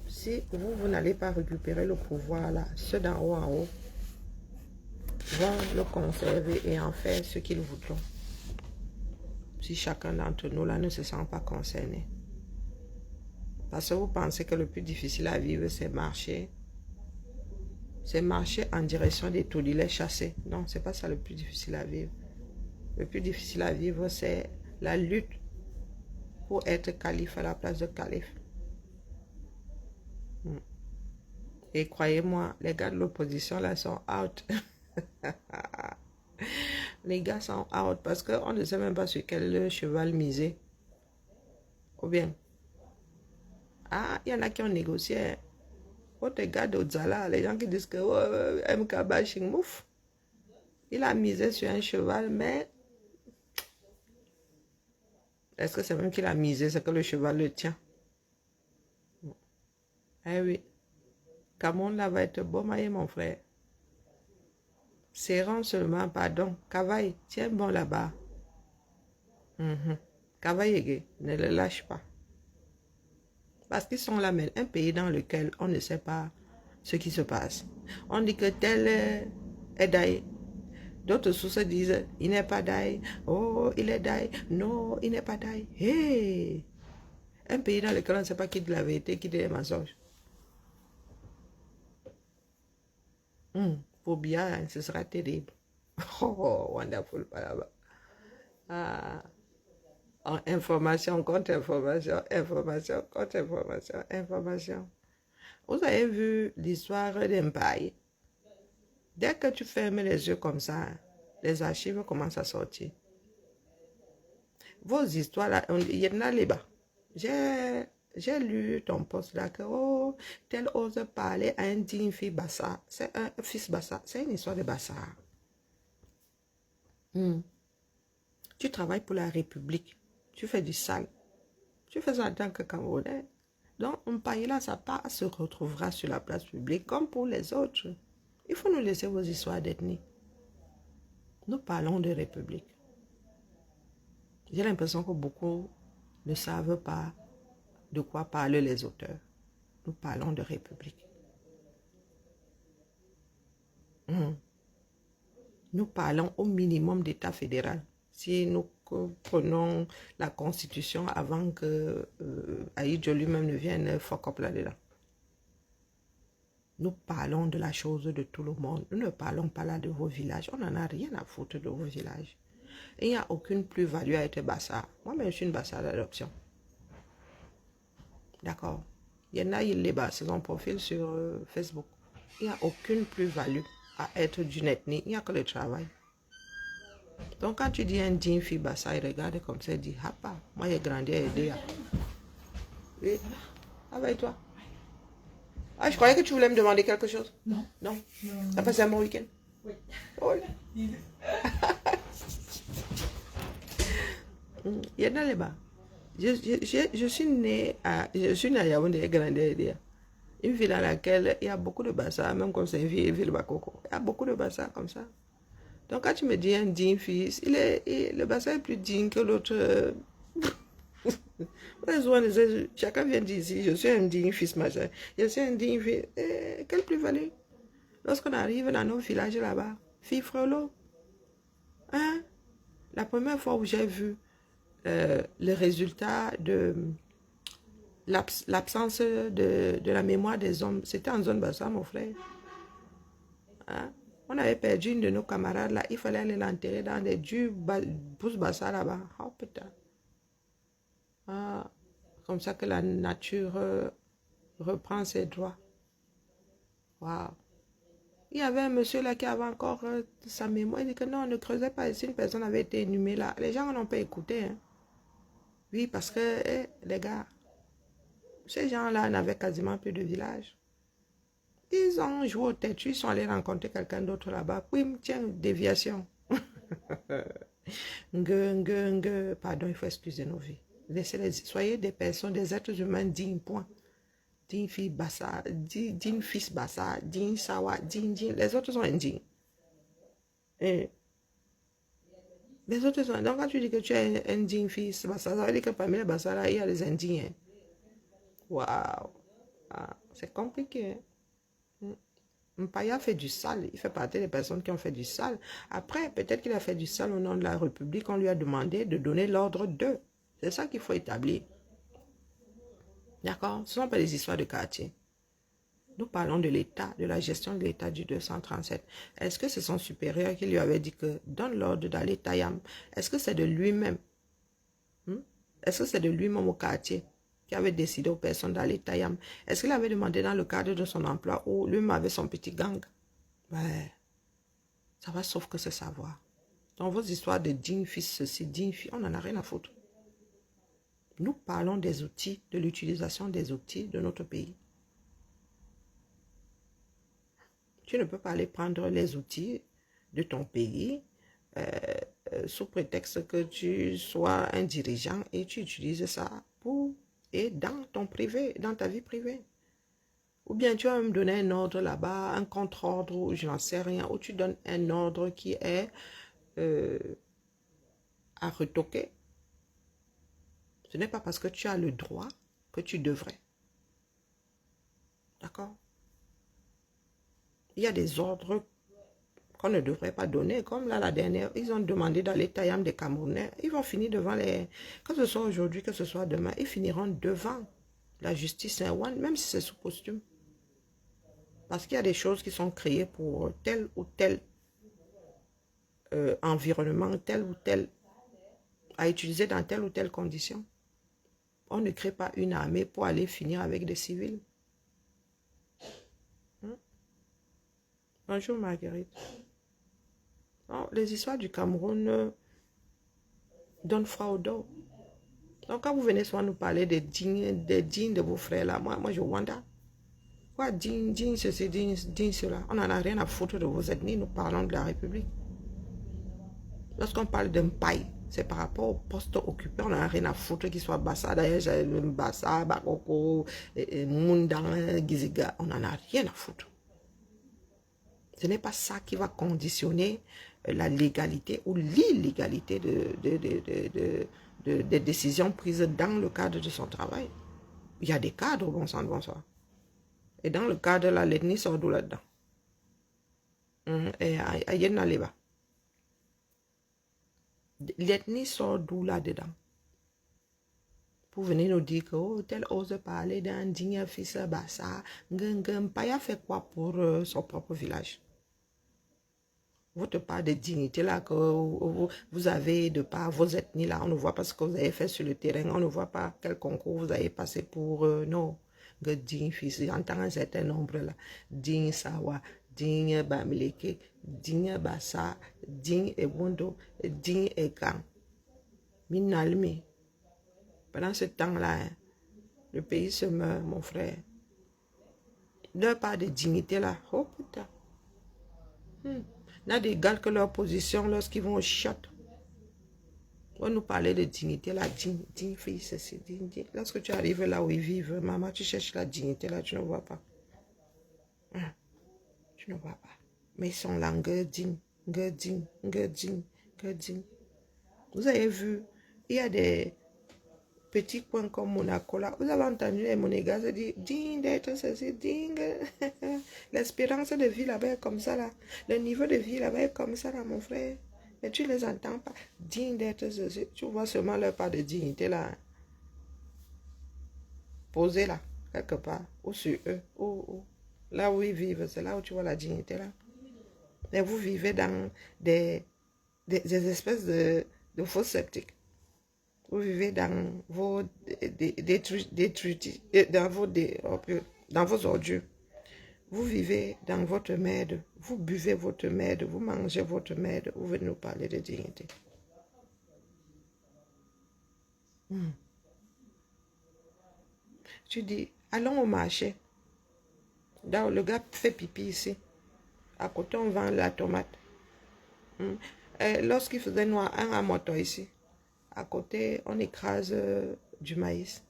Si vous n'allez pas récupérer le pouvoir là, ceux d'en haut en haut vont le conserver et en faire ce qu'ils voudront. Si chacun d'entre nous là ne se sent pas concerné. Parce que vous pensez que le plus difficile à vivre, c'est marcher. C'est marcher en direction des taudis, les chasser. Non, c'est pas ça le plus difficile à vivre. Le plus difficile à vivre, c'est la lutte pour être calife à la place de calife. Et croyez-moi, les gars de l'opposition là sont out. Les gars sont out parce qu'on ne sait même pas sur quel cheval miser. Ou bien, il y en a qui ont négocié. Autre gars d'Ozala, les gens qui disent que MK bashing mouf. Il a misé sur un cheval, mais est-ce que c'est même qu'il a misé, c'est que le cheval le tient? Eh oui. Cameroun là va être beau maillé, mon frère. Serrant seulement, pardon. Cavaille, tiens bon là-bas. Cavaille, ne le lâche pas. Parce qu'ils sont là, mais un pays dans lequel on ne sait pas ce qui se passe. On dit que tel est d'aïe. D'autres sources disent, il n'est pas d'aïe. Oh, il est d'aïe. Non, il n'est pas d'aïe. Hey! Un pays dans lequel on ne sait pas qui dit la vérité, qui dit les mensonges. Pour bien, ce sera terrible. Oh, wonderful, là-bas. Information contre information, information contre information, information. Vous avez vu l'histoire d'Empire. Dès que tu fermes les yeux comme ça, les archives commencent à sortir. Vos histoires là, il y en a là-bas. J'ai lu ton post là que tel ose parler à un digne fils Bassa. C'est un fils Bassa. C'est une histoire de Bassa. Tu travailles pour la République. Tu fais du sale. Tu fais ça en tant que Camerounais. Donc, un pays là, ça pas se retrouvera sur la place publique comme pour les autres. Il faut nous laisser vos histoires d'ethnie. Nous parlons de République. J'ai l'impression que beaucoup ne savent pas de quoi parlent les auteurs. Nous parlons de République. Nous parlons au minimum d'État fédéral. Si nous prenons la Constitution avant que Aïdjo lui-même ne vienne fuck up là-dedans. Nous parlons de la chose de tout le monde. Nous ne parlons pas là de vos villages. On n'en a rien à foutre de vos villages. Et il n'y a aucune plus-value à être Bassa. Moi-même, je suis une Bassa d'adoption. D'accord. Il y en a, il les bas, c'est son profil sur Facebook. Il n'y a aucune plus-value à être d'une ethnie. Il n'y a que le travail. Donc, quand tu dis un digne fille Bassa, il regarde comme ça, il dit, ah pas, moi j'ai grandi à aider. Oui. Ah bah et toi? Ah, je croyais que tu voulais me demander quelque chose. Non. Non. T'as passé un bon week-end? Oui. Oh là. Il y en a là-bas. Je suis née à Yaoundé et grandi à Edea. Une ville dans laquelle il y a beaucoup de Bassa, même comme c'est une ville Bakoko. Il y a beaucoup de Bassa comme ça. Donc quand tu me dis un digne fils, le Bassa est plus digne que l'autre. Chacun vient d'ici, je suis un digne fils machin. Je suis un digne fils. Quelle plus-value? Lorsqu'on arrive dans nos villages là-bas, fille frelot. Hein? La première fois où j'ai vu le résultat de l'absence de la mémoire des hommes. C'était en zone Bassa, mon frère. Hein? On avait perdu une de nos camarades là. Il fallait aller l'enterrer dans des durs pousses Bassa là-bas. Oh putain. Ah, comme ça que la nature reprend ses droits. Waouh. Il y avait un monsieur là qui avait encore sa mémoire. Il dit que non, on ne creusait pas ici. Une personne avait été inhumée là. Les gens n'ont pas écouté. Hein. Oui, parce que, les gars, ces gens-là n'avaient quasiment plus de village. Ils ont joué au tête. Ils sont allés rencontrer quelqu'un d'autre là-bas. Oui, tiens, déviation. Pardon, il faut excuser nos vies. Soyez des personnes, des êtres humains dignes, point. Digne fille Bassa, digne fils Bassa, digne Sawa, digne. Les autres sont indignes. Et les autres sont. Donc, quand tu dis que tu es un digne fils Bassa, ça veut dire que parmi les Bassa, là, il y a les indignes. Hein. Waouh! Ah, c'est compliqué. Hein? Mpaya fait du sale. Il fait partie des personnes qui ont fait du sale. Après, peut-être qu'il a fait du sale au nom de la République. On lui a demandé de donner l'ordre d'eux. C'est ça qu'il faut établir. D'accord? Ce ne sont pas des histoires de quartier. Nous parlons de l'État, de la gestion de l'État du 237. Est-ce que c'est son supérieur qui lui avait dit que donne l'ordre d'aller Tayam? Est-ce que c'est de lui-même? Est-ce que c'est de lui-même au quartier qui avait décidé aux personnes d'aller Tayam? Est-ce qu'il avait demandé dans le cadre de son emploi ou lui-même avait son petit gang? Ouais. Ça va sauf que c'est savoir. Dans vos histoires de digne fils, ceci, digne fille, on n'en a rien à foutre. Nous parlons des outils, de l'utilisation des outils de notre pays. Tu ne peux pas aller prendre les outils de ton pays sous prétexte que tu sois un dirigeant et tu utilises ça et dans ton privé, dans ta vie privée. Ou bien tu vas me donner un ordre là-bas, un contre-ordre, ou je n'en sais rien, ou tu donnes un ordre qui est à retoquer. Ce n'est pas parce que tu as le droit que tu devrais. D'accord? Il y a des ordres qu'on ne devrait pas donner. Comme là, la dernière, ils ont demandé d'aller Tayam des Camerounais. Ils vont finir devant les... Que ce soit aujourd'hui, que ce soit demain, ils finiront devant la justice Saint-Ouane, même si c'est sous costume. Parce qu'il y a des choses qui sont créées pour tel ou tel environnement, tel ou tel, à utiliser dans telle ou telle condition. On ne crée pas une armée pour aller finir avec des civils. Bonjour Marguerite. Non, les histoires du Cameroun donnent froid au dos. Donc quand vous venez souvent nous parler des dignes de vos frères là, moi je wonder. Quoi digne ceci, digne cela. On n'en a rien à foutre de vos ethnies, nous parlons de la République. Lorsqu'on parle d'un paille, c'est par rapport au poste occupé, on n'a rien à foutre qu'il soit Bassa, d'ailleurs, Bassa, Bakoko, Mundan, Giziga, on n'en a rien à foutre. Ce n'est pas ça qui va conditionner la légalité ou l'illégalité des décisions prises dans le cadre de son travail. Il y a des cadres, bon sang de bonsoir. Et dans le cadre là, l'ethnie sort d'où là-dedans? Et à Yenaleba. L'ethnie sort d'où là-dedans? Pour venir nous dire que oh, tel ose parler d'un digne fils Bassa, Paya fait quoi pour son propre village? Votre part de dignité là que vous avez de par vos ethnies là, on ne voit pas ce que vous avez fait sur le terrain, on ne voit pas quel concours vous avez passé pour non. Digne fils, j'entends un certain nombre là, digne Sawa, digne Bamileke, digne Bassa, digne Ebondo, digne Ekan. Minalmi. Pendant ce temps-là, hein, le pays se meurt, mon frère. Leur part de dignité là, oh putain. N'a d'égal que leur position lorsqu'ils vont au shot. On nous parlait de dignité, la digne fille, c'est digne. Lorsque tu arrives là où ils vivent, maman, tu cherches la dignité là, tu ne vois pas. Tu ne vois pas. Mais ils sont là, digne. Vous avez vu, il y a des petits coins comme Monaco là. Vous avez entendu les Monégas se dire, digne d'être ceci, digne. L'espérance de vie là-bas est comme ça là. Le niveau de vie là-bas est comme ça là, mon frère. Mais tu les entends pas. Digne d'être ceci. Tu vois seulement leur part de dignité là. posés là, quelque part, ou sur eux, ou là où ils vivent, c'est là où tu vois la dignité là. Mais vous vivez dans des espèces de fosses sceptiques. Vous vivez dans vos dans vos ordures. Vous vivez dans votre merde. Vous buvez votre merde. Vous mangez votre merde. Vous venez nous parler de dignité. Tu dis, allons au marché. Là, le gars fait pipi ici. À côté, on vend la tomate. Lorsqu'il faisait noir, un à moto ici. À côté, on écrase du maïs.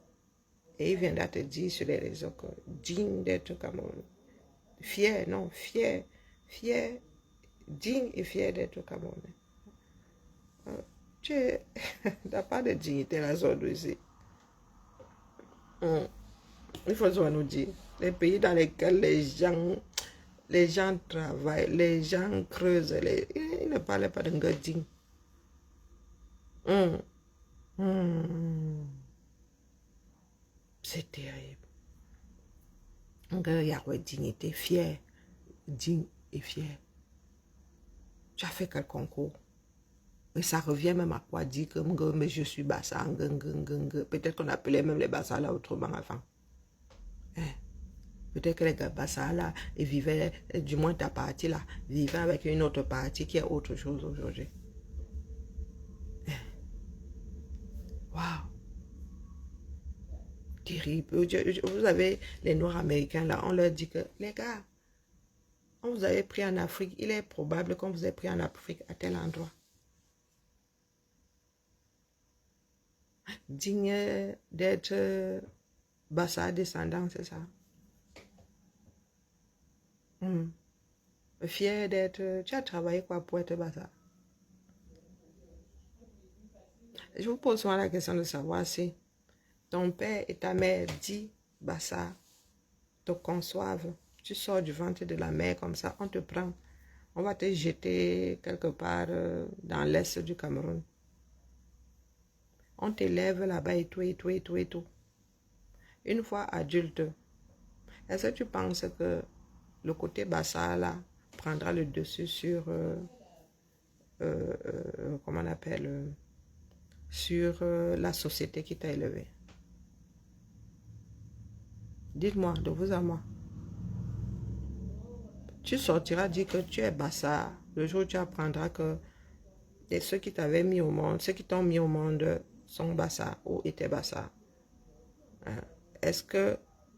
Et il viendra te dire sur les réseaux que digne d'être Camerounais. Fier, non, fier, digne et fier d'être Camerounais. Tu n'as pas de dignité la zone ici. Il faut nous dire, les pays dans lesquels les gens travaillent, les gens creusent, ils ne parlent pas d'un gars digne. C'est terrible. Un gars, il y a quoi, dignité, fier, digne et fier. Tu as fait quel concours? Et ça revient même à quoi dire que mais je suis Bassa. Peut-être qu'on appelait même les Bassa là autrement avant. Peut-être que les gars Bassa là, ils vivaient, du moins ta partie là, vivaient avec une autre partie qui est autre chose aujourd'hui. Waouh! Terrible. Vous avez les Noirs américains là, on leur dit que les gars, on vous avait pris en Afrique, il est probable qu'on vous ait pris en Afrique à tel endroit. Digne d'être Bassa descendant, c'est ça. Fier d'être... Tu as travaillé quoi pour être Bassa? Je vous pose souvent la question de savoir si ton père et ta mère dit Bassa, te conçoivent. Tu sors du ventre de la mer comme ça, on te prend. On va te jeter quelque part dans l'est du Cameroun. On t'élève là-bas et tout. Une fois adulte, est-ce que tu penses que le côté Bassa là prendra le dessus sur, comment on appelle, sur la société qui t'a élevé? Dites-moi, de vous à moi. Tu sortiras dire que tu es Bassa. Le jour où tu apprendras que ceux qui t'avaient mis au monde, ceux qui t'ont mis au monde sont Bassa ou étaient Bassa. Est-ce que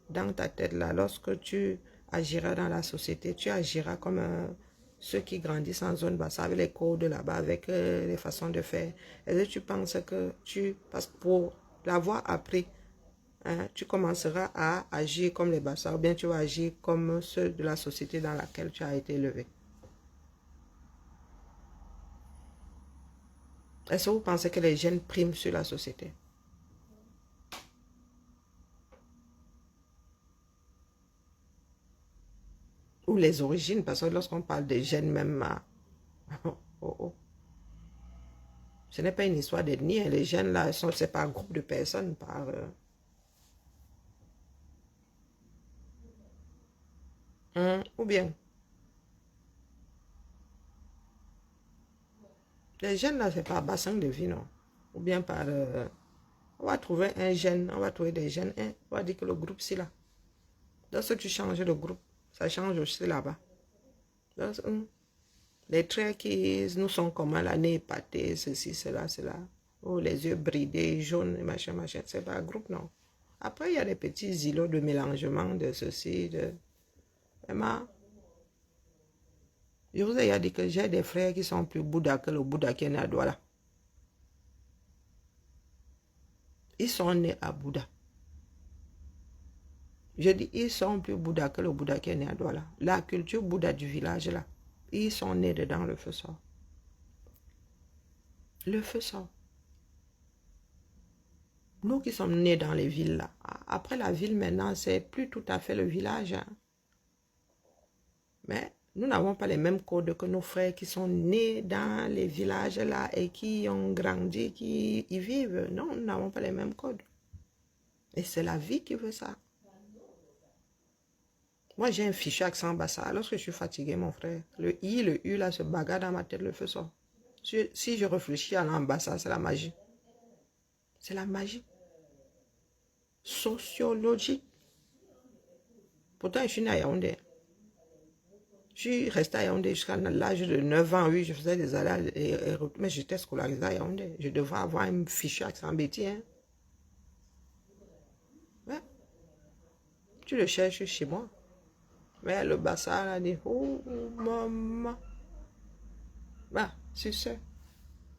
dans ta tête là, lorsque tu agiras dans la société, tu agiras comme ceux qui grandissent en zone Bassa avec les codes là-bas, avec les façons de faire? Est-ce que tu penses que parce que pour l'avoir appris, tu commenceras à agir comme les Bassa ou bien tu vas agir comme ceux de la société dans laquelle tu as été élevé? Est-ce que vous pensez que les gènes priment sur la société? Ou les origines, parce que lorsqu'on parle des gènes même, ce n'est pas une histoire d'ethnie. Les gènes là, c'est pas un groupe de personnes. Ou bien, les gènes là, c'est par bassin de vie, non? Ou bien par... on va trouver un gène, on va trouver des gènes, on va dire que le groupe c'est là. Lorsque tu changes de groupe, ça change aussi là-bas. Les traits qui nous sont communs, la nez épaté, ceci, cela. Oh, les yeux bridés, jaunes, machin, c'est pas un groupe, non. Après, il y a des petits îlots de mélangement de ceci, de... Emma, je vous ai dit que j'ai des frères qui sont plus Bouddha que le Bouddha qui est né à Douala. Ils sont nés à Bouddha. Je dis, ils sont plus Bouddha que le Bouddha qui est né à Douala. La culture Bouddha du village là, ils sont nés dedans, le feu sort. Le feu sort. Nous qui sommes nés dans les villes là, après la ville maintenant, c'est plus tout à fait le village. Mais nous n'avons pas les mêmes codes que nos frères qui sont nés dans les villages là et qui ont grandi, qui y vivent. Non, nous n'avons pas les mêmes codes. Et c'est la vie qui veut ça. Moi, j'ai un fichu accent bassa. Lorsque je suis fatigué, mon frère, le I, le U, là, se bagarre dans ma tête, le feu sort. Si je réfléchis à l'ambassa, c'est la magie. C'est la magie. Sociologique. Pourtant, je suis né à Yaoundé. Je suis resté à Yaoundé jusqu'à l'âge de 9 ans. Oui, je faisais des allées et retours, mais j'étais scolarisé à Yaoundé. Je devrais avoir un fichu accent bêtis. Hein. Ouais. Tu le cherches chez moi. Mais le bassa, là, dit, oh, maman. Bah, c'est ça.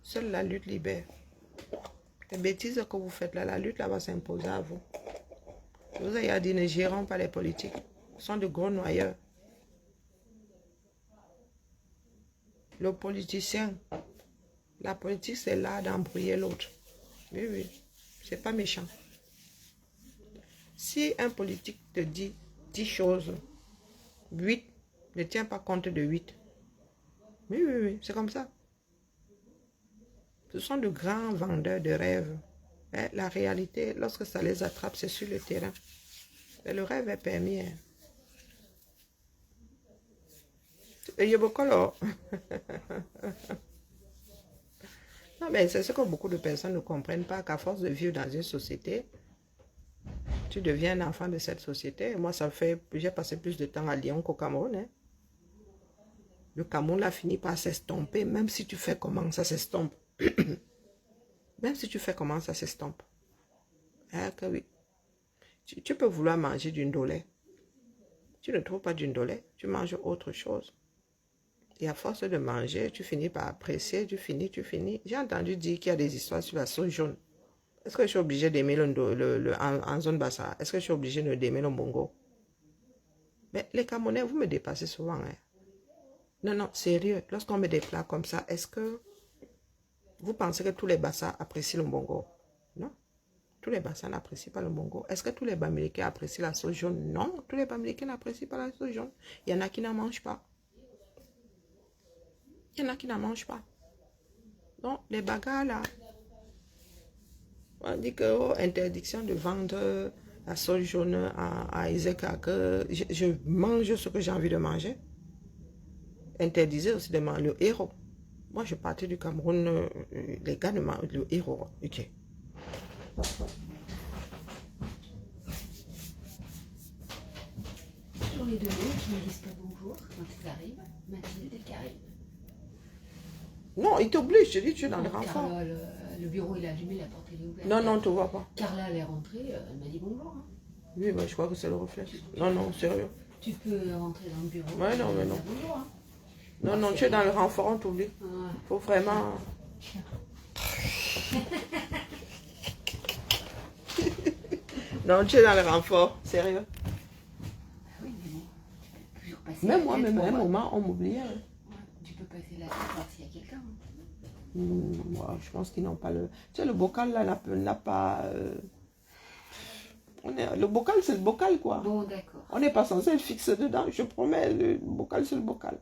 Seule la lutte libère. Les bêtises que vous faites là, la lutte là va s'imposer à vous. Je vous ai dit, ne gérons pas les politiques. Ce sont de gros noyeurs. Le politicien, la politique, c'est là d'embrouiller l'autre. Oui, oui, c'est pas méchant. Si un politique te dit 10 choses, 8, ne tient pas compte de 8. Oui, oui, oui, c'est comme ça. Ce sont de grands vendeurs de rêves. Mais la réalité, lorsque ça les attrape, c'est sur le terrain. Et le rêve est permis. Hein. Et il y a beaucoup là. Non, mais c'est ce que beaucoup de personnes ne comprennent pas, qu'à force de vivre dans une société, tu deviens un enfant de cette société. Moi, j'ai passé plus de temps à Lyon qu'au Cameroun. Hein. Le Cameroun a fini par s'estomper, même si tu fais comment ça s'estompe. Même si tu fais comment ça s'estompe. Ah, que oui. Tu peux vouloir manger du ndolé. Tu ne trouves pas du ndolé, tu manges autre chose. Et à force de manger, tu finis par apprécier, tu finis. J'ai entendu dire qu'il y a des histoires sur la sauce jaune. Est-ce que je suis obligé d'aimer en zone bassa? Est-ce que je suis obligé d'aimer le bongo? Mais les Camerounais, vous me dépassez souvent. Hein? Non, non, sérieux. Lorsqu'on met des plats comme ça, est-ce que vous pensez que tous les bassas apprécient le bongo? Non. Tous les bassas n'apprécient pas le bongo. Est-ce que tous les Bamileke apprécient la sauce jaune? Non, tous les Bamileke n'apprécient pas la sauce jaune. Il y en a qui n'en mangent pas. Il y en a qui n'en mangent pas. Donc, les bagarres là, on dit que interdiction de vendre la sauce jaune à Iseka, que je mange ce que j'ai envie de manger. Interdisez aussi de manger le héros. Moi, je partais du Cameroun, les gars ne mangent le héros. Ok. Toujours les deux mots qui ne disent pas bonjour quand ils arrivent. Mathilde et Karine. Non, il t'oblige, je dis, tu es dans le renfort. Carla, le bureau il est allumé, la porte est ouverte. Non, non, tu ne vois pas. Carla, elle est rentrée, elle m'a dit bonjour. Hein. Oui, mais je crois que c'est le réflexe. Non, non, sérieux. Tu peux rentrer dans le bureau. Ouais, non, mais non. Bonjour. Hein. Non, non, tu es dans le renfort, on t'oublie. Ouais. Faut vraiment... Non, tu es dans le renfort, sérieux. Bah oui, mais bon, tu peux toujours passer Même la moi, tête même à pour un voir. moment, on m'oubliait. Hein. Ouais, tu peux passer la tête pour voir s'il y a quelqu'un. Hein. Ouais, je pense qu'ils n'ont pas le... Tu sais, le bocal, là, n'a pas... Le bocal, c'est le bocal, quoi. Bon, d'accord. On n'est pas censé être fixe dedans. Je promets, le bocal, c'est le bocal.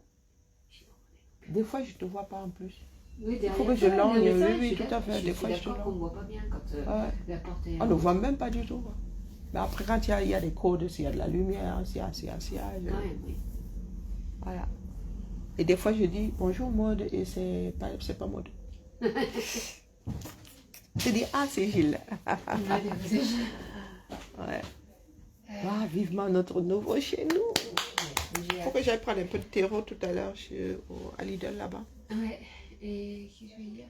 Des fois, je ne te vois pas en plus. Oui, Il faut que je derrière toi, lorgne. il y a Oui, ça, oui, je suis tout à fait. Des fois, je te d'accord qu'on ne lorgne. voit pas bien quand Ouais. la porte est... On ne voit même pas du tout. Quoi. Mais après, quand il y a des codes, s'il y a de la lumière, s'il y a... Ouais, oui. Voilà. Et des fois, je dis bonjour Maud et c'est pas Maud. Je dis ah, c'est Gilles. Ouais. Ah, vivement notre nouveau chez nous. Il faut que j'aille prendre un peu de terreau tout à l'heure à Lidl là-bas. Ouais. Et qu'est-ce que je vais dire?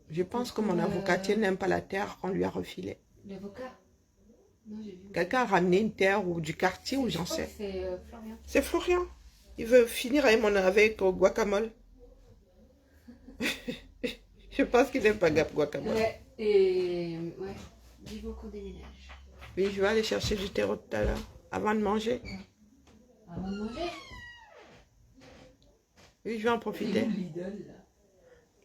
Je pense que mon avocatier n'aime pas la terre qu'on lui a refilée. L'avocat? Non, j'ai vu. Quelqu'un a ramené une terre ou du quartier ou j'en sais. C'est Florian. C'est Florian. Il veut finir avec guacamole. Je pense qu'il n'aime pas guacamole. Ouais. Et ouais. Vivons qu'on déménage. Oui, je vais aller chercher du terreau tout à l'heure, avant de manger. Avant de manger? Oui, je vais en profiter. Lidl, là.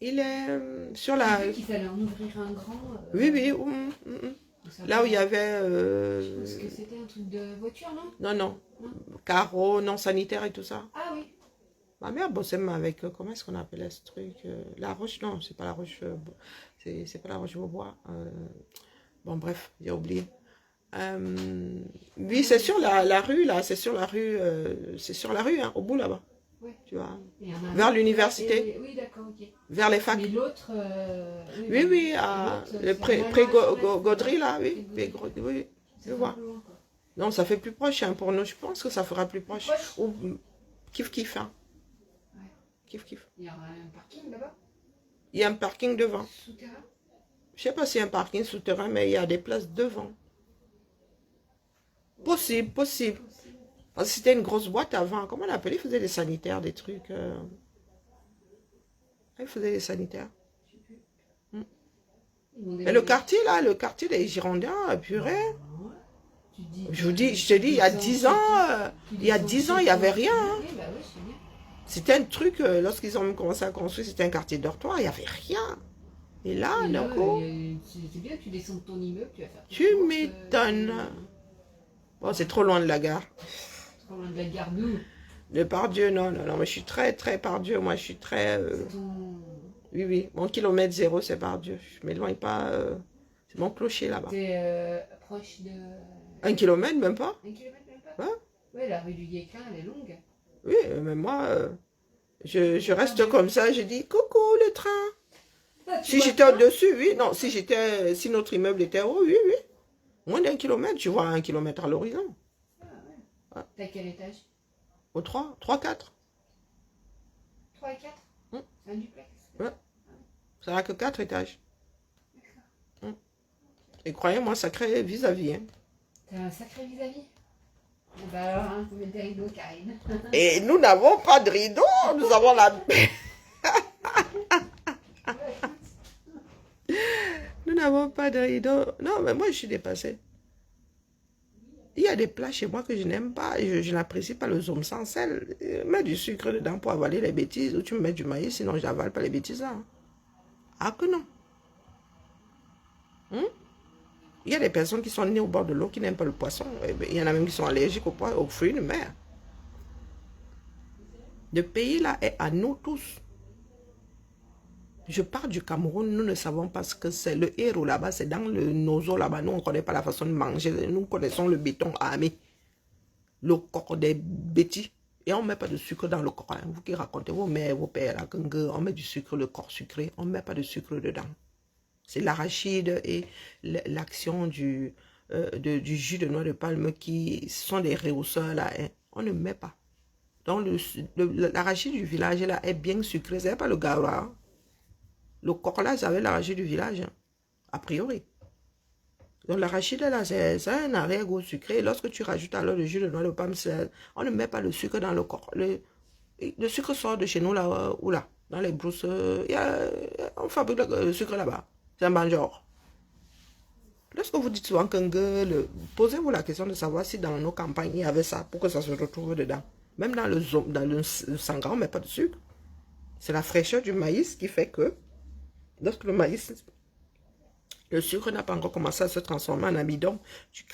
Il est sur la... J'ai vu qu'il fallait en ouvrir un grand. Oui, oui. Là où il y avait... Je pense que c'était un truc de voiture, non? Non, non. Carreaux, non sanitaire et tout ça. Ah oui. Ma mère bossait même avec... comment est-ce qu'on appelait ce truc La Roche, non, c'est pas la Roche... c'est pas la Roche Beaubois. Bon, bref, j'ai oublié. Oui, c'est sur la rue, là. C'est sur la rue, hein, au bout, là-bas. Ouais. Tu vois. Il y en a un Vers autre. l'université. Oui, d'accord, ok. Vers les facs. Mais l'autre... Oui, oui, le pré-Gaudry, là, oui. Oui, je vois. Non, ça fait plus proche, hein, pour nous. Je pense que ça fera plus proche. Ou kiff, hein. Ouais. Kiff. Il y aura un parking là-bas? Il y a un parking devant. Souterrain? Je sais pas s'il y a un parking souterrain, mais il y a des places devant. Possible. Parce que c'était une grosse boîte avant. Comment on appelait? Ils faisaient des sanitaires, des trucs. Ils faisaient des sanitaires. Mais le quartier, là, le quartier des Girondins, purée. Je te dis, il y a 10 ans, il n'y avait rien. Hein. C'était un truc, lorsqu'ils ont commencé à construire, c'était un quartier dortoir, il n'y avait rien. Et là, d'un coup... C'est bien, tu descends de ton immeuble, tu vas faire... Tu m'étonnes. Bon, c'est trop loin de la gare. Trop loin de la gare, nous. De Pardieu, non, mais je suis très Pardieu, moi, je suis très... Oui, mon kilomètre zéro, c'est Pardieu. Je ne m'éloigne pas, c'est mon clocher là-bas. T'es proche de... 1 kilomètre, même pas. 1 kilomètre, même pas? Ouais. Ouais, la rue du Guéclin, elle est longue. Oui, mais moi, je reste comme ça, je dis, coucou, le train. Si j'étais au-dessus, oui. Non, si notre immeuble était haut, oui. Moins d'1 kilomètre, tu vois 1 kilomètre à l'horizon. Ah ouais. T'as quel étage? Au 3, 4. 3 et 4? C'est un duplex? Ouais. Ça n'a que 4 étages. Et croyez-moi, sacré vis-à-vis. Hein. T'as un sacré vis-à-vis? Bah alors, hein, faut mettre des rideaux, Karine. Et nous n'avons pas de rideau, nous avons la... Nous n'avons pas de rideau. Non, mais moi, je suis dépassée. Il y a des plats chez moi que je n'aime pas. Je n'apprécie pas le zoom sans sel. Mets du sucre dedans pour avaler les bêtises. Ou tu me mets du maïs, sinon je n'avale pas les bêtises là. Ah que non. Il y a des personnes qui sont nées au bord de l'eau qui n'aiment pas le poisson. Il y en a même qui sont allergiques aux fruits de mer. Le pays là est à nous tous. Je pars du Cameroun, nous ne savons pas ce que c'est. Le héros là-bas, c'est dans nos eaux là-bas. Nous, on ne connaît pas la façon de manger. Nous connaissons le béton armé. Le corps des bêtis. Et on ne met pas de sucre dans le corps. Hein. Vous qui racontez vos mères, vos pères, là, on met du sucre, le corps sucré. On ne met pas de sucre dedans. C'est l'arachide et l'action du jus de noix de palme qui sont des rehausseurs là. Hein. On ne met pas. Donc l'arachide du village là est bien sucré. Ce n'est pas le gawa. Hein. Le corps là, c'est l'arachide du village, hein, a priori. Donc l'arachide là, c'est un arrière-goût sucré. Lorsque tu rajoutes alors le jus de noix de palme, on ne met pas le sucre dans le corps. Le sucre sort de chez nous là, ou là, dans les brousses. On fabrique le sucre là-bas. C'est un banjor. Lorsque vous dites souvent qu'un gueule, posez-vous la question de savoir si dans nos campagnes, il y avait ça pour que ça se retrouve dedans. Même dans le sangha, on ne met pas de sucre. C'est la fraîcheur du maïs qui fait que lorsque le maïs, le sucre n'a pas encore commencé à se transformer en amidon, tu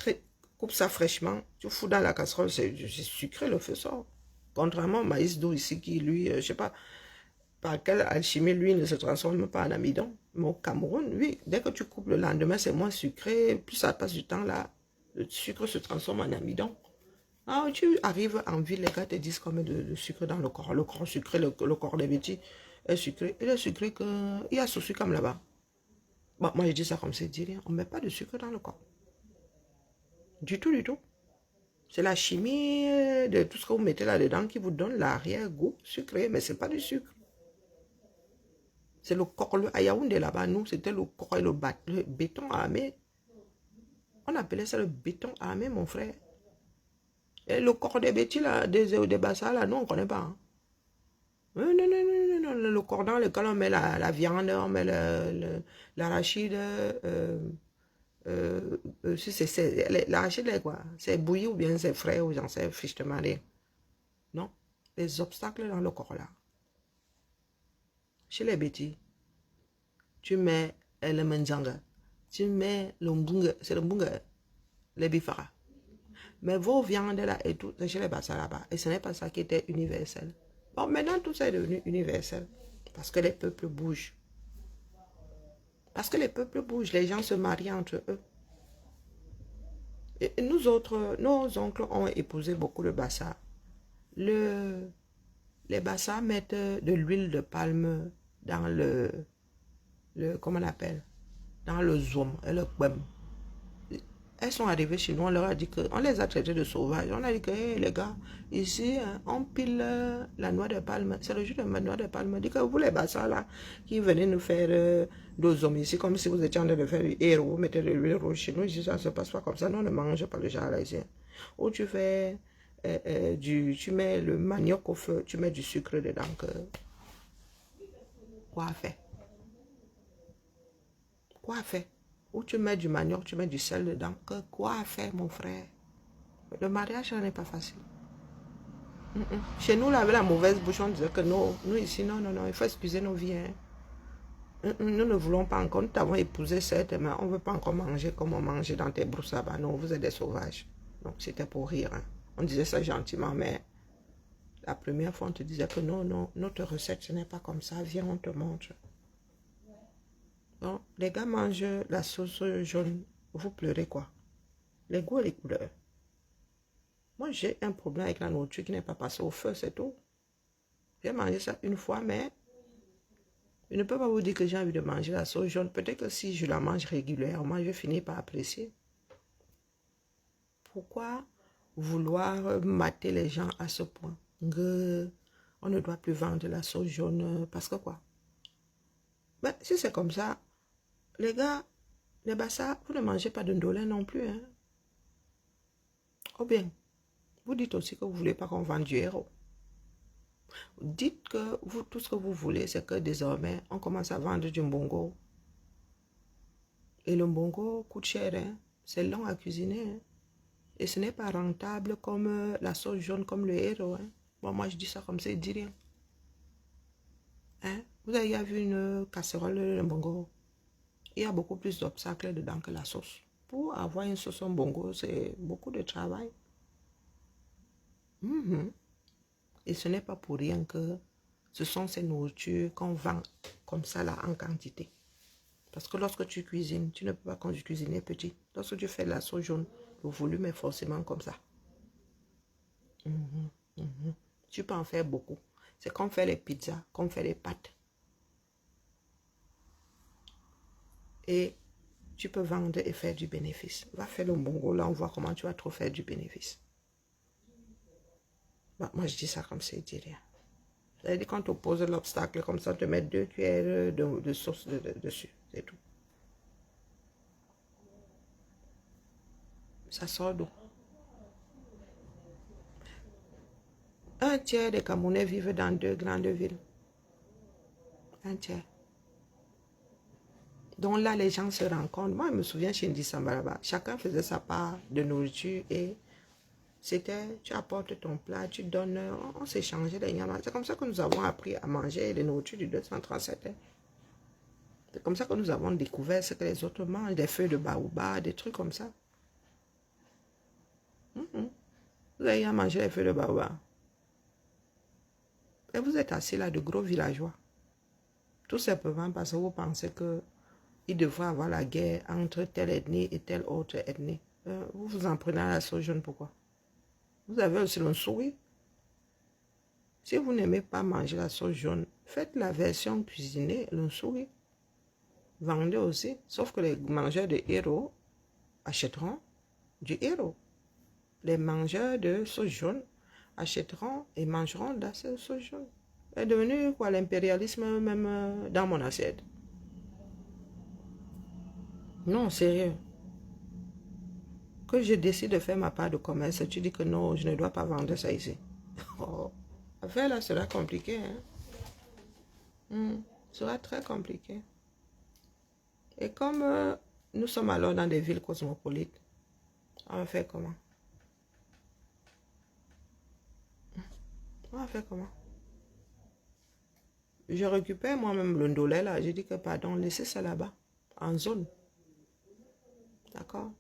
coupes ça fraîchement, tu fous dans la casserole, c'est sucré, le feu sort. Contrairement au maïs doux ici qui, lui, je ne sais pas par quelle alchimie, lui, ne se transforme pas en amidon. Mais au Cameroun, oui, dès que tu coupes le lendemain, c'est moins sucré. Plus ça passe du temps là, le sucre se transforme en amidon. Ah, tu arrives en ville, les gars te disent qu'on met de sucre dans le corps. Le corps sucré, le corps des bêtis est sucré. Il est sucré que... Il y a ce sucre comme là-bas. Bon, moi, je dis ça comme c'est dit. On ne met pas de sucre dans le corps. Du tout, du tout. C'est la chimie de tout ce que vous mettez là-dedans qui vous donne l'arrière-goût sucré. Mais ce n'est pas du sucre. C'est le corps, à Yaoundé là-bas, nous, c'était le corps et le béton armé. On appelait ça le béton armé, mon frère. Et le corps des bêtis, là, des bassins, là, nous, on ne connaît pas. Hein. Non, le corps dans lequel on met la viande, on met l'arachide. L'arachide, c'est quoi? C'est bouilli ou bien c'est frais ou j'en sais fichtement rien. Non, les obstacles dans le corps, là. Chez les bêtis, tu mets le manjanga, tu mets le mbunga, c'est le mbunga, les bifara. Mais vos viandes là et tout, c'est chez les bassins là-bas. Et ce n'est pas ça qui était universel. Bon, maintenant tout ça est devenu universel. Parce que les peuples bougent. Parce que les peuples bougent, les gens se marient entre eux. Et nous autres, nos oncles ont épousé beaucoup le bassa. Les bassas mettent de l'huile de palme dans comment on appelle, dans le zoom et le quem. Elles sont arrivées chez nous, on leur a dit que, on les a traités de sauvages. On a dit que, hey, les gars, ici, hein, on pile la noix de palme. C'est le jus de la noix de palme. On dit que vous, les bassins là, qui venez nous faire dos hommes ici, comme si vous étiez en train de faire du héros, vous mettez de l'huile rouge chez nous, ici, ça ne se passe pas comme ça. Non, on ne mange pas le genre là ici. Ou tu fais tu mets le manioc au feu, tu mets du sucre dedans. Quoi faire? Quoi faire? Ou tu mets du manioc, tu mets du sel dedans. Quoi faire, mon frère? Le mariage, ça n'est pas facile. Chez nous, là, avec la mauvaise bouche, on disait que non, nous ici, non, il faut excuser nos vies. Hein. Nous ne voulons pas encore, nous t'avons épousé certes, mais on ne veut pas encore manger comme on mangeait dans tes brousses là-bas. Non, vous êtes des sauvages. Donc, c'était pour rire. Hein. On disait ça gentiment, mais la première fois, on te disait que non, notre recette, ce n'est pas comme ça. Viens, on te montre. Bon, les gars mangent la sauce jaune. Vous pleurez quoi? Les goûts et les couleurs. Moi, j'ai un problème avec la nourriture qui n'est pas passée au feu, c'est tout. J'ai mangé ça une fois, mais je ne peux pas vous dire que j'ai envie de manger la sauce jaune. Peut-être que si je la mange régulièrement, je finis par apprécier. Pourquoi vouloir mater les gens à ce point? On ne doit plus vendre la sauce jaune parce que quoi? Ben, si c'est comme ça, les gars, les bassas, vous ne mangez pas de ndolé non plus. Hein? Ou bien, vous dites aussi que vous ne voulez pas qu'on vende du héros. Dites que vous, tout ce que vous voulez, c'est que désormais, on commence à vendre du mbongo. Et le mbongo coûte cher. Hein? C'est long à cuisiner. Hein? Et ce n'est pas rentable comme la sauce jaune, comme le héros. Hein? Bon, moi, je dis ça comme ça, il dit rien. Hein? Vous avez vu une casserole de mbongo? Il y a beaucoup plus d'obstacles dedans que la sauce. Pour avoir une sauce en mbongo, c'est beaucoup de travail. Et ce n'est pas pour rien que ce sont ces nourritures qu'on vend comme ça là en quantité. Parce que lorsque tu cuisines, tu ne peux pas cuisiner petit. Lorsque tu fais la sauce jaune, le volume est forcément comme ça. Tu peux en faire beaucoup. C'est comme faire les pizzas, comme faire les pâtes. Et tu peux vendre et faire du bénéfice. Va faire le mbongo, là on voit comment tu vas trop faire du bénéfice. Bah, moi je dis ça comme ça, il dit rien. C'est-à-dire quand on pose l'obstacle comme ça, on te met 2 cuillères de sauce dessus, c'est tout. Ça sort d'où? Un tiers des Camerounais vivent dans 2 grandes villes. Un tiers. Donc là, les gens se rencontrent. Moi, je me souviens chez Ndi Sambaraba, chacun faisait sa part de nourriture et c'était, tu apportes ton plat, tu donnes, on s'échangeait les nyamas. C'est comme ça que nous avons appris à manger les nourritures du 237. Hein. C'est comme ça que nous avons découvert ce que les autres mangent, des feuilles de baobab, des trucs comme ça. Vous avez à manger les feuilles de baobab. Et vous êtes assis là, de gros villageois. Tout simplement parce que vous pensez que il devrait avoir la guerre entre telle ethnie et telle autre ethnie. Vous vous en prenez à la sauce jaune, pourquoi? Vous avez aussi le souris. Si vous n'aimez pas manger la sauce jaune, faites la version cuisinée, le souris. Vendez aussi. Sauf que les mangeurs de héros achèteront du héros. Les mangeurs de sauce jaune achèteront et mangeront de la sauce jaune. C'est devenu quoi l'impérialisme même dans mon assiette. Non, sérieux. Que je décide de faire ma part de commerce, tu dis que non, je ne dois pas vendre ça ici. Oh, l'affaire là sera compliquée. Hein? Sera très compliqué. Et comme nous sommes alors dans des villes cosmopolites, on va faire comment? On va faire comment? Je récupère moi-même le ndolé là. J'ai dit que pardon, laissez ça là-bas, en zone. D'accord?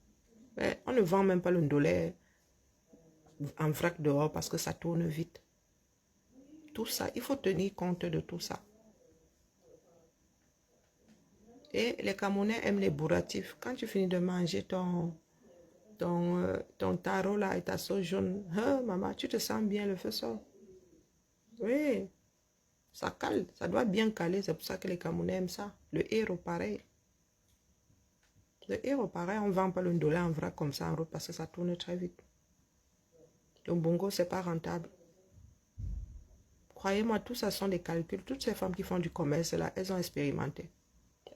Mais on ne vend même pas le ndolé en vrac dehors parce que ça tourne vite. Tout ça, il faut tenir compte de tout ça. Et les Camerounais aiment les bourratifs. Quand tu finis de manger ton tarot là et ta sauce jaune. Hein, maman, tu te sens bien, le feu sort. Oui, ça cale, ça doit bien caler. C'est pour ça que les Camerounais aiment ça. Le héros, pareil. Le héros, pareil, on ne vend pas le dollar en vrac comme ça en route parce que ça tourne très vite. Le bongo, c'est pas rentable. Croyez-moi, tout ça sont des calculs. Toutes ces femmes qui font du commerce là, elles ont expérimenté.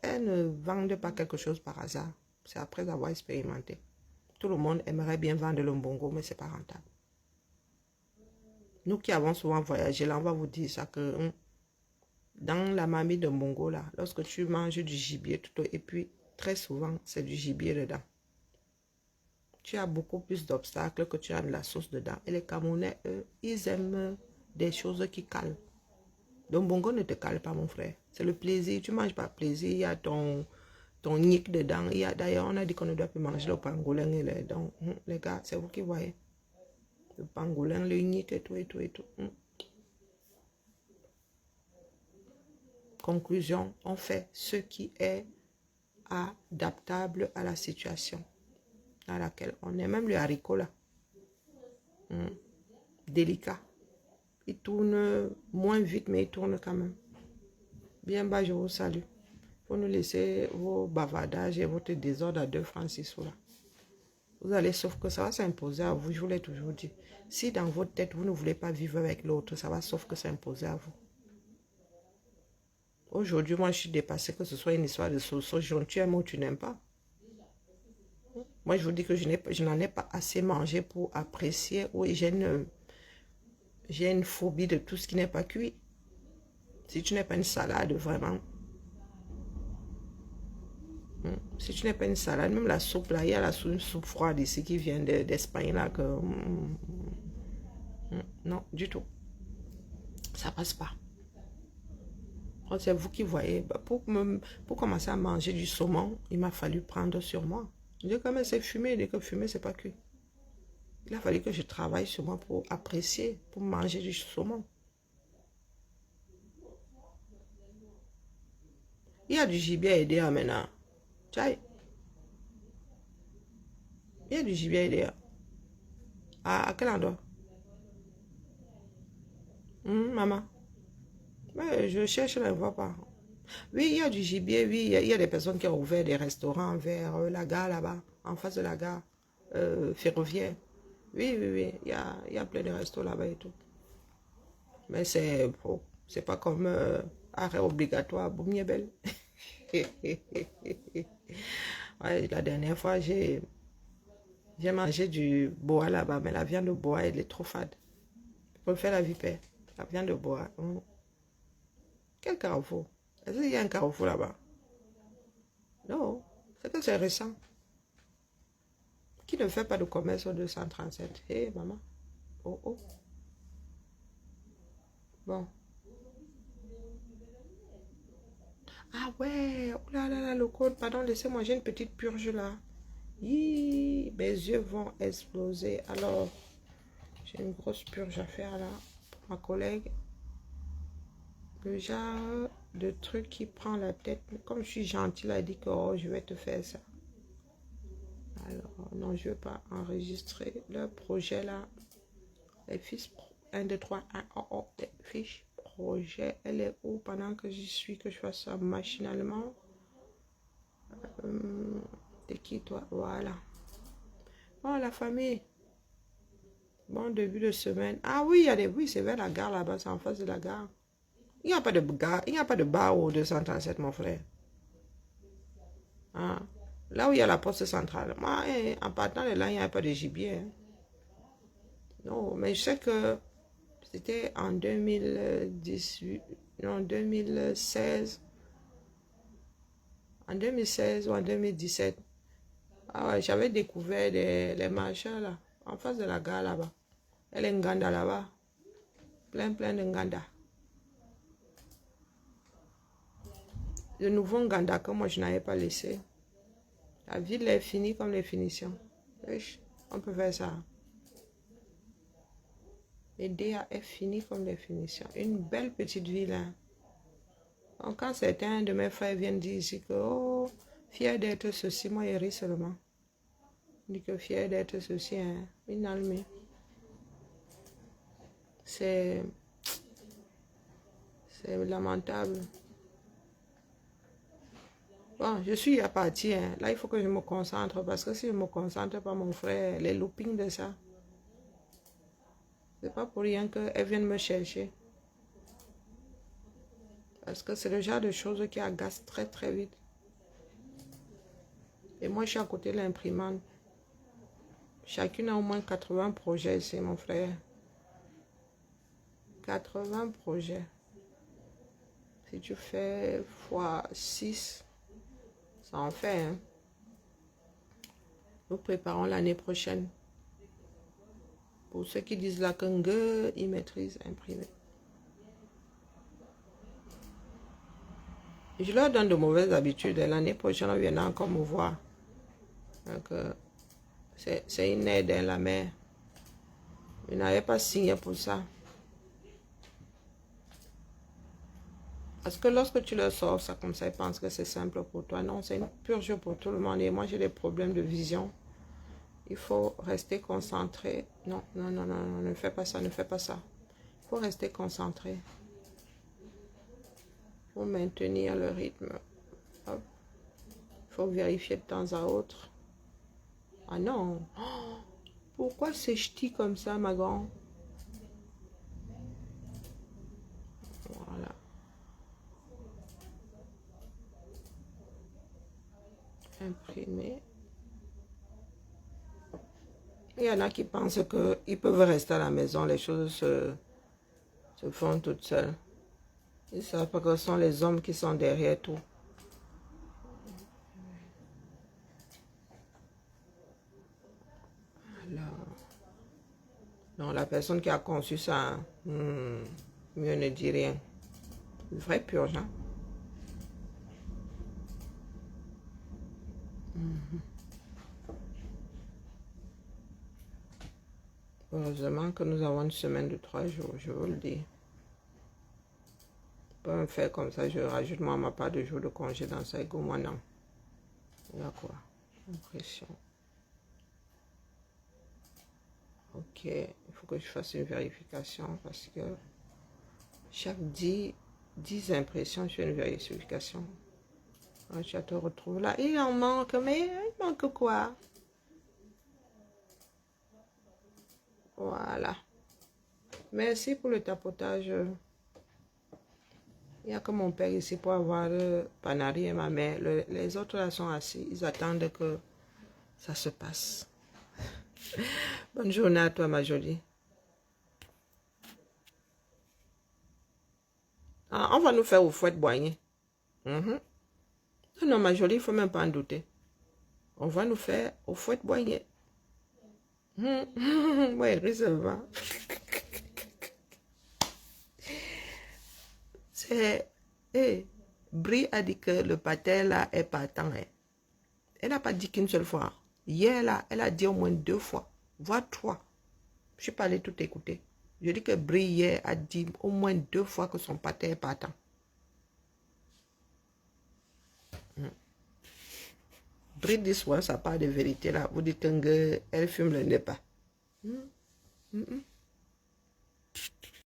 Elles ne vendent pas quelque chose par hasard. C'est après avoir expérimenté. Tout le monde aimerait bien vendre le bongo, mais c'est pas rentable. Nous qui avons souvent voyagé, là, on va vous dire ça que dans la mamie de bongo, là, lorsque tu manges du gibier, et puis très souvent, c'est du gibier dedans. Tu as beaucoup plus d'obstacles que tu as de la sauce dedans. Et les Camerounais, eux, ils aiment des choses qui calent. Le bongo ne te cale pas, mon frère. C'est le plaisir. Tu manges par plaisir. Il y a ton nick dedans. D'ailleurs, on a dit qu'on ne doit plus manger le pangolin. Donc, les gars, c'est vous qui voyez. Le pangolin, le nick et tout, et tout, et tout. Conclusion, on fait ce qui est adaptable à la situation dans laquelle on est. Même le haricot là. Délicat. Il tourne moins vite, mais il tourne quand même. Bien bas, je vous salue. Pour nous laisser vos bavardages et votre désordre à 2 francs 6 sous là. Vous allez, sauf que ça va s'imposer à vous, je vous l'ai toujours dit. Si dans votre tête, vous ne voulez pas vivre avec l'autre, ça va sauf que s'imposer à vous. Aujourd'hui, moi, je suis dépassée que ce soit une histoire de sauce jaune. Tu aimes ou tu n'aimes pas. Moi, je vous dis que je n'en ai pas assez mangé pour apprécier. Oui, j'ai une phobie de tout ce qui n'est pas cuit. Si tu n'es pas une salade, vraiment. Si tu n'es pas une salade, même la soupe, là, il y a une soupe froide ici qui vient d'Espagne, là, que... non, du tout. Ça passe pas. C'est vous qui voyez. Pour commencer à manger du saumon, il m'a fallu prendre sur moi. Je dis quand même c'est fumé, dès que fumé, c'est pas cuit. Il a fallu que je travaille sur moi pour apprécier, pour manger du saumon. Il y a du gibier à aider maintenant. Tchaï. Il y a du gibier à aider. À quel endroit? Maman. Mais je cherche, je ne vois pas. Oui, il y a du gibier, oui. Il y a des personnes qui ont ouvert des restaurants vers la gare là-bas, en face de la gare ferroviaire. Oui, oui, oui. Il y a plein de restos là-bas et tout. Mais c'est pas comme arrêt obligatoire. Boum, belle. Ouais, la dernière fois, j'ai mangé du boa là-bas, mais la viande de boa, elle est trop fade. Je préfère la vipère. La viande de boa. Quel carrefour? Est-ce qu'il y a un carrefour là-bas? Non, c'est que c'est récent. Qui ne fait pas de commerce au 237? Hé, maman. Oh, oh. Bon. Ah ouais, oh là là là, le code, pardon, laissez-moi, j'ai une petite purge là. Hi, mes yeux vont exploser. Alors, j'ai une grosse purge à faire là, pour ma collègue. Le genre de truc qui prend la tête. Comme je suis gentille, elle a dit que oh, je vais te faire ça. Alors, non, je ne veux pas enregistrer le projet là. Les fiches, 1, 2, 3, 1, oh, oh, les fiches. Projet, elle est où pendant que j'y suis, que je fasse ça machinalement. T'es qui toi? Voilà. Oh la famille. Bon début de semaine. Ah oui, il y a des... Oui, c'est vers la gare là-bas, c'est en face de la gare. Il n'y a pas de gare, il n'y a pas de bar au 237, mon frère. Ah. Là où il y a la poste centrale. Moi, en partant de là, il n'y a pas de gibier. Hein. Non, mais je sais que c'était en 2018, non, 2016. En 2016 ou en 2017. Ah ouais, j'avais découvert les marchés là, en face de la gare là-bas. Et les Nganda là-bas. Plein de Nganda. Le nouveau Nganda que moi je n'avais pas laissé. La ville est finie comme les finitions. Wesh, on peut faire ça. Les DA est fini comme les finitions. Une belle petite ville. Hein. Donc quand certains de mes frères viennent dire ici que, oh, fier d'être ceci, moi je ris seulement. On dit que fier d'être ceci, hein. Finalement, c'est lamentable. Bon, je suis à partir. Hein. Là, il faut que je me concentre parce que si je ne me concentre pas, mon frère, les loopings de ça, c'est pas pour rien qu'elles viennent me chercher. Parce que c'est le genre de choses qui agacent très très vite. Et moi, je suis à côté de l'imprimante. Chacune a au moins 80 projets ici, mon frère. 80 projets. Si tu fais fois 6, ça en fait. Hein. Nous préparons l'année prochaine. Pour ceux qui disent là que ils maîtrisent imprimer. Je leur donne de mauvaises habitudes. L'année prochaine, on viendra encore me voir. Donc, c'est une aide dans la mer. Je n'avais pas signé pour ça. Parce que lorsque tu leur sors ça comme ça, ils pensent que c'est simple pour toi. Non, c'est une purge pour tout le monde. Et moi, j'ai des problèmes de vision. Il faut rester concentré. Non, non, non, non, non, ne fais pas ça, ne fais pas ça. Il faut rester concentré. Il faut maintenir le rythme. Hop. Il faut vérifier de temps à autre. Ah non. Oh, pourquoi c'est ch'ti comme ça, ma grande? Voilà. Imprimer. Il y en a qui pensent qu'ils peuvent rester à la maison, les choses se font toutes seules. Ils ne savent pas que ce sont les hommes qui sont derrière tout. Alors, non, la personne qui a conçu ça, mieux ne dit rien. Une vraie purge, hein? Heureusement que nous avons une semaine de 3 jours, je vous le dis. Pas me faire comme ça, je rajoute moi ma part de jours de congé dans ça, ego, moi non. Là quoi, impression. Ok, il faut que je fasse une vérification parce que chaque 10 impressions, je fais une vérification. Quand tu te retrouves là, il en manque, mais il manque quoi? Voilà. Merci pour le tapotage. Il n'y a que mon père ici pour avoir le Panari et ma mère. Les autres là sont assis. Ils attendent que ça se passe. Bonne journée à toi, ma jolie. Ah, on va nous faire au fouet boigner. Non, ma jolie, il ne faut même pas en douter. On va nous faire au fouet boigner. Ouais, recevoir. C'est... Brie a dit que le pâté là est partant. Hein. Elle n'a pas dit qu'une seule fois. Hier là, elle a dit au moins 2 fois, voire 3. Je ne suis pas allée tout écouter. Je dis que Brie hier a dit au moins 2 fois que son pâté est partant. Brie dit souvent sa part de vérité là. Vous dites qu'elle fume le nez pas.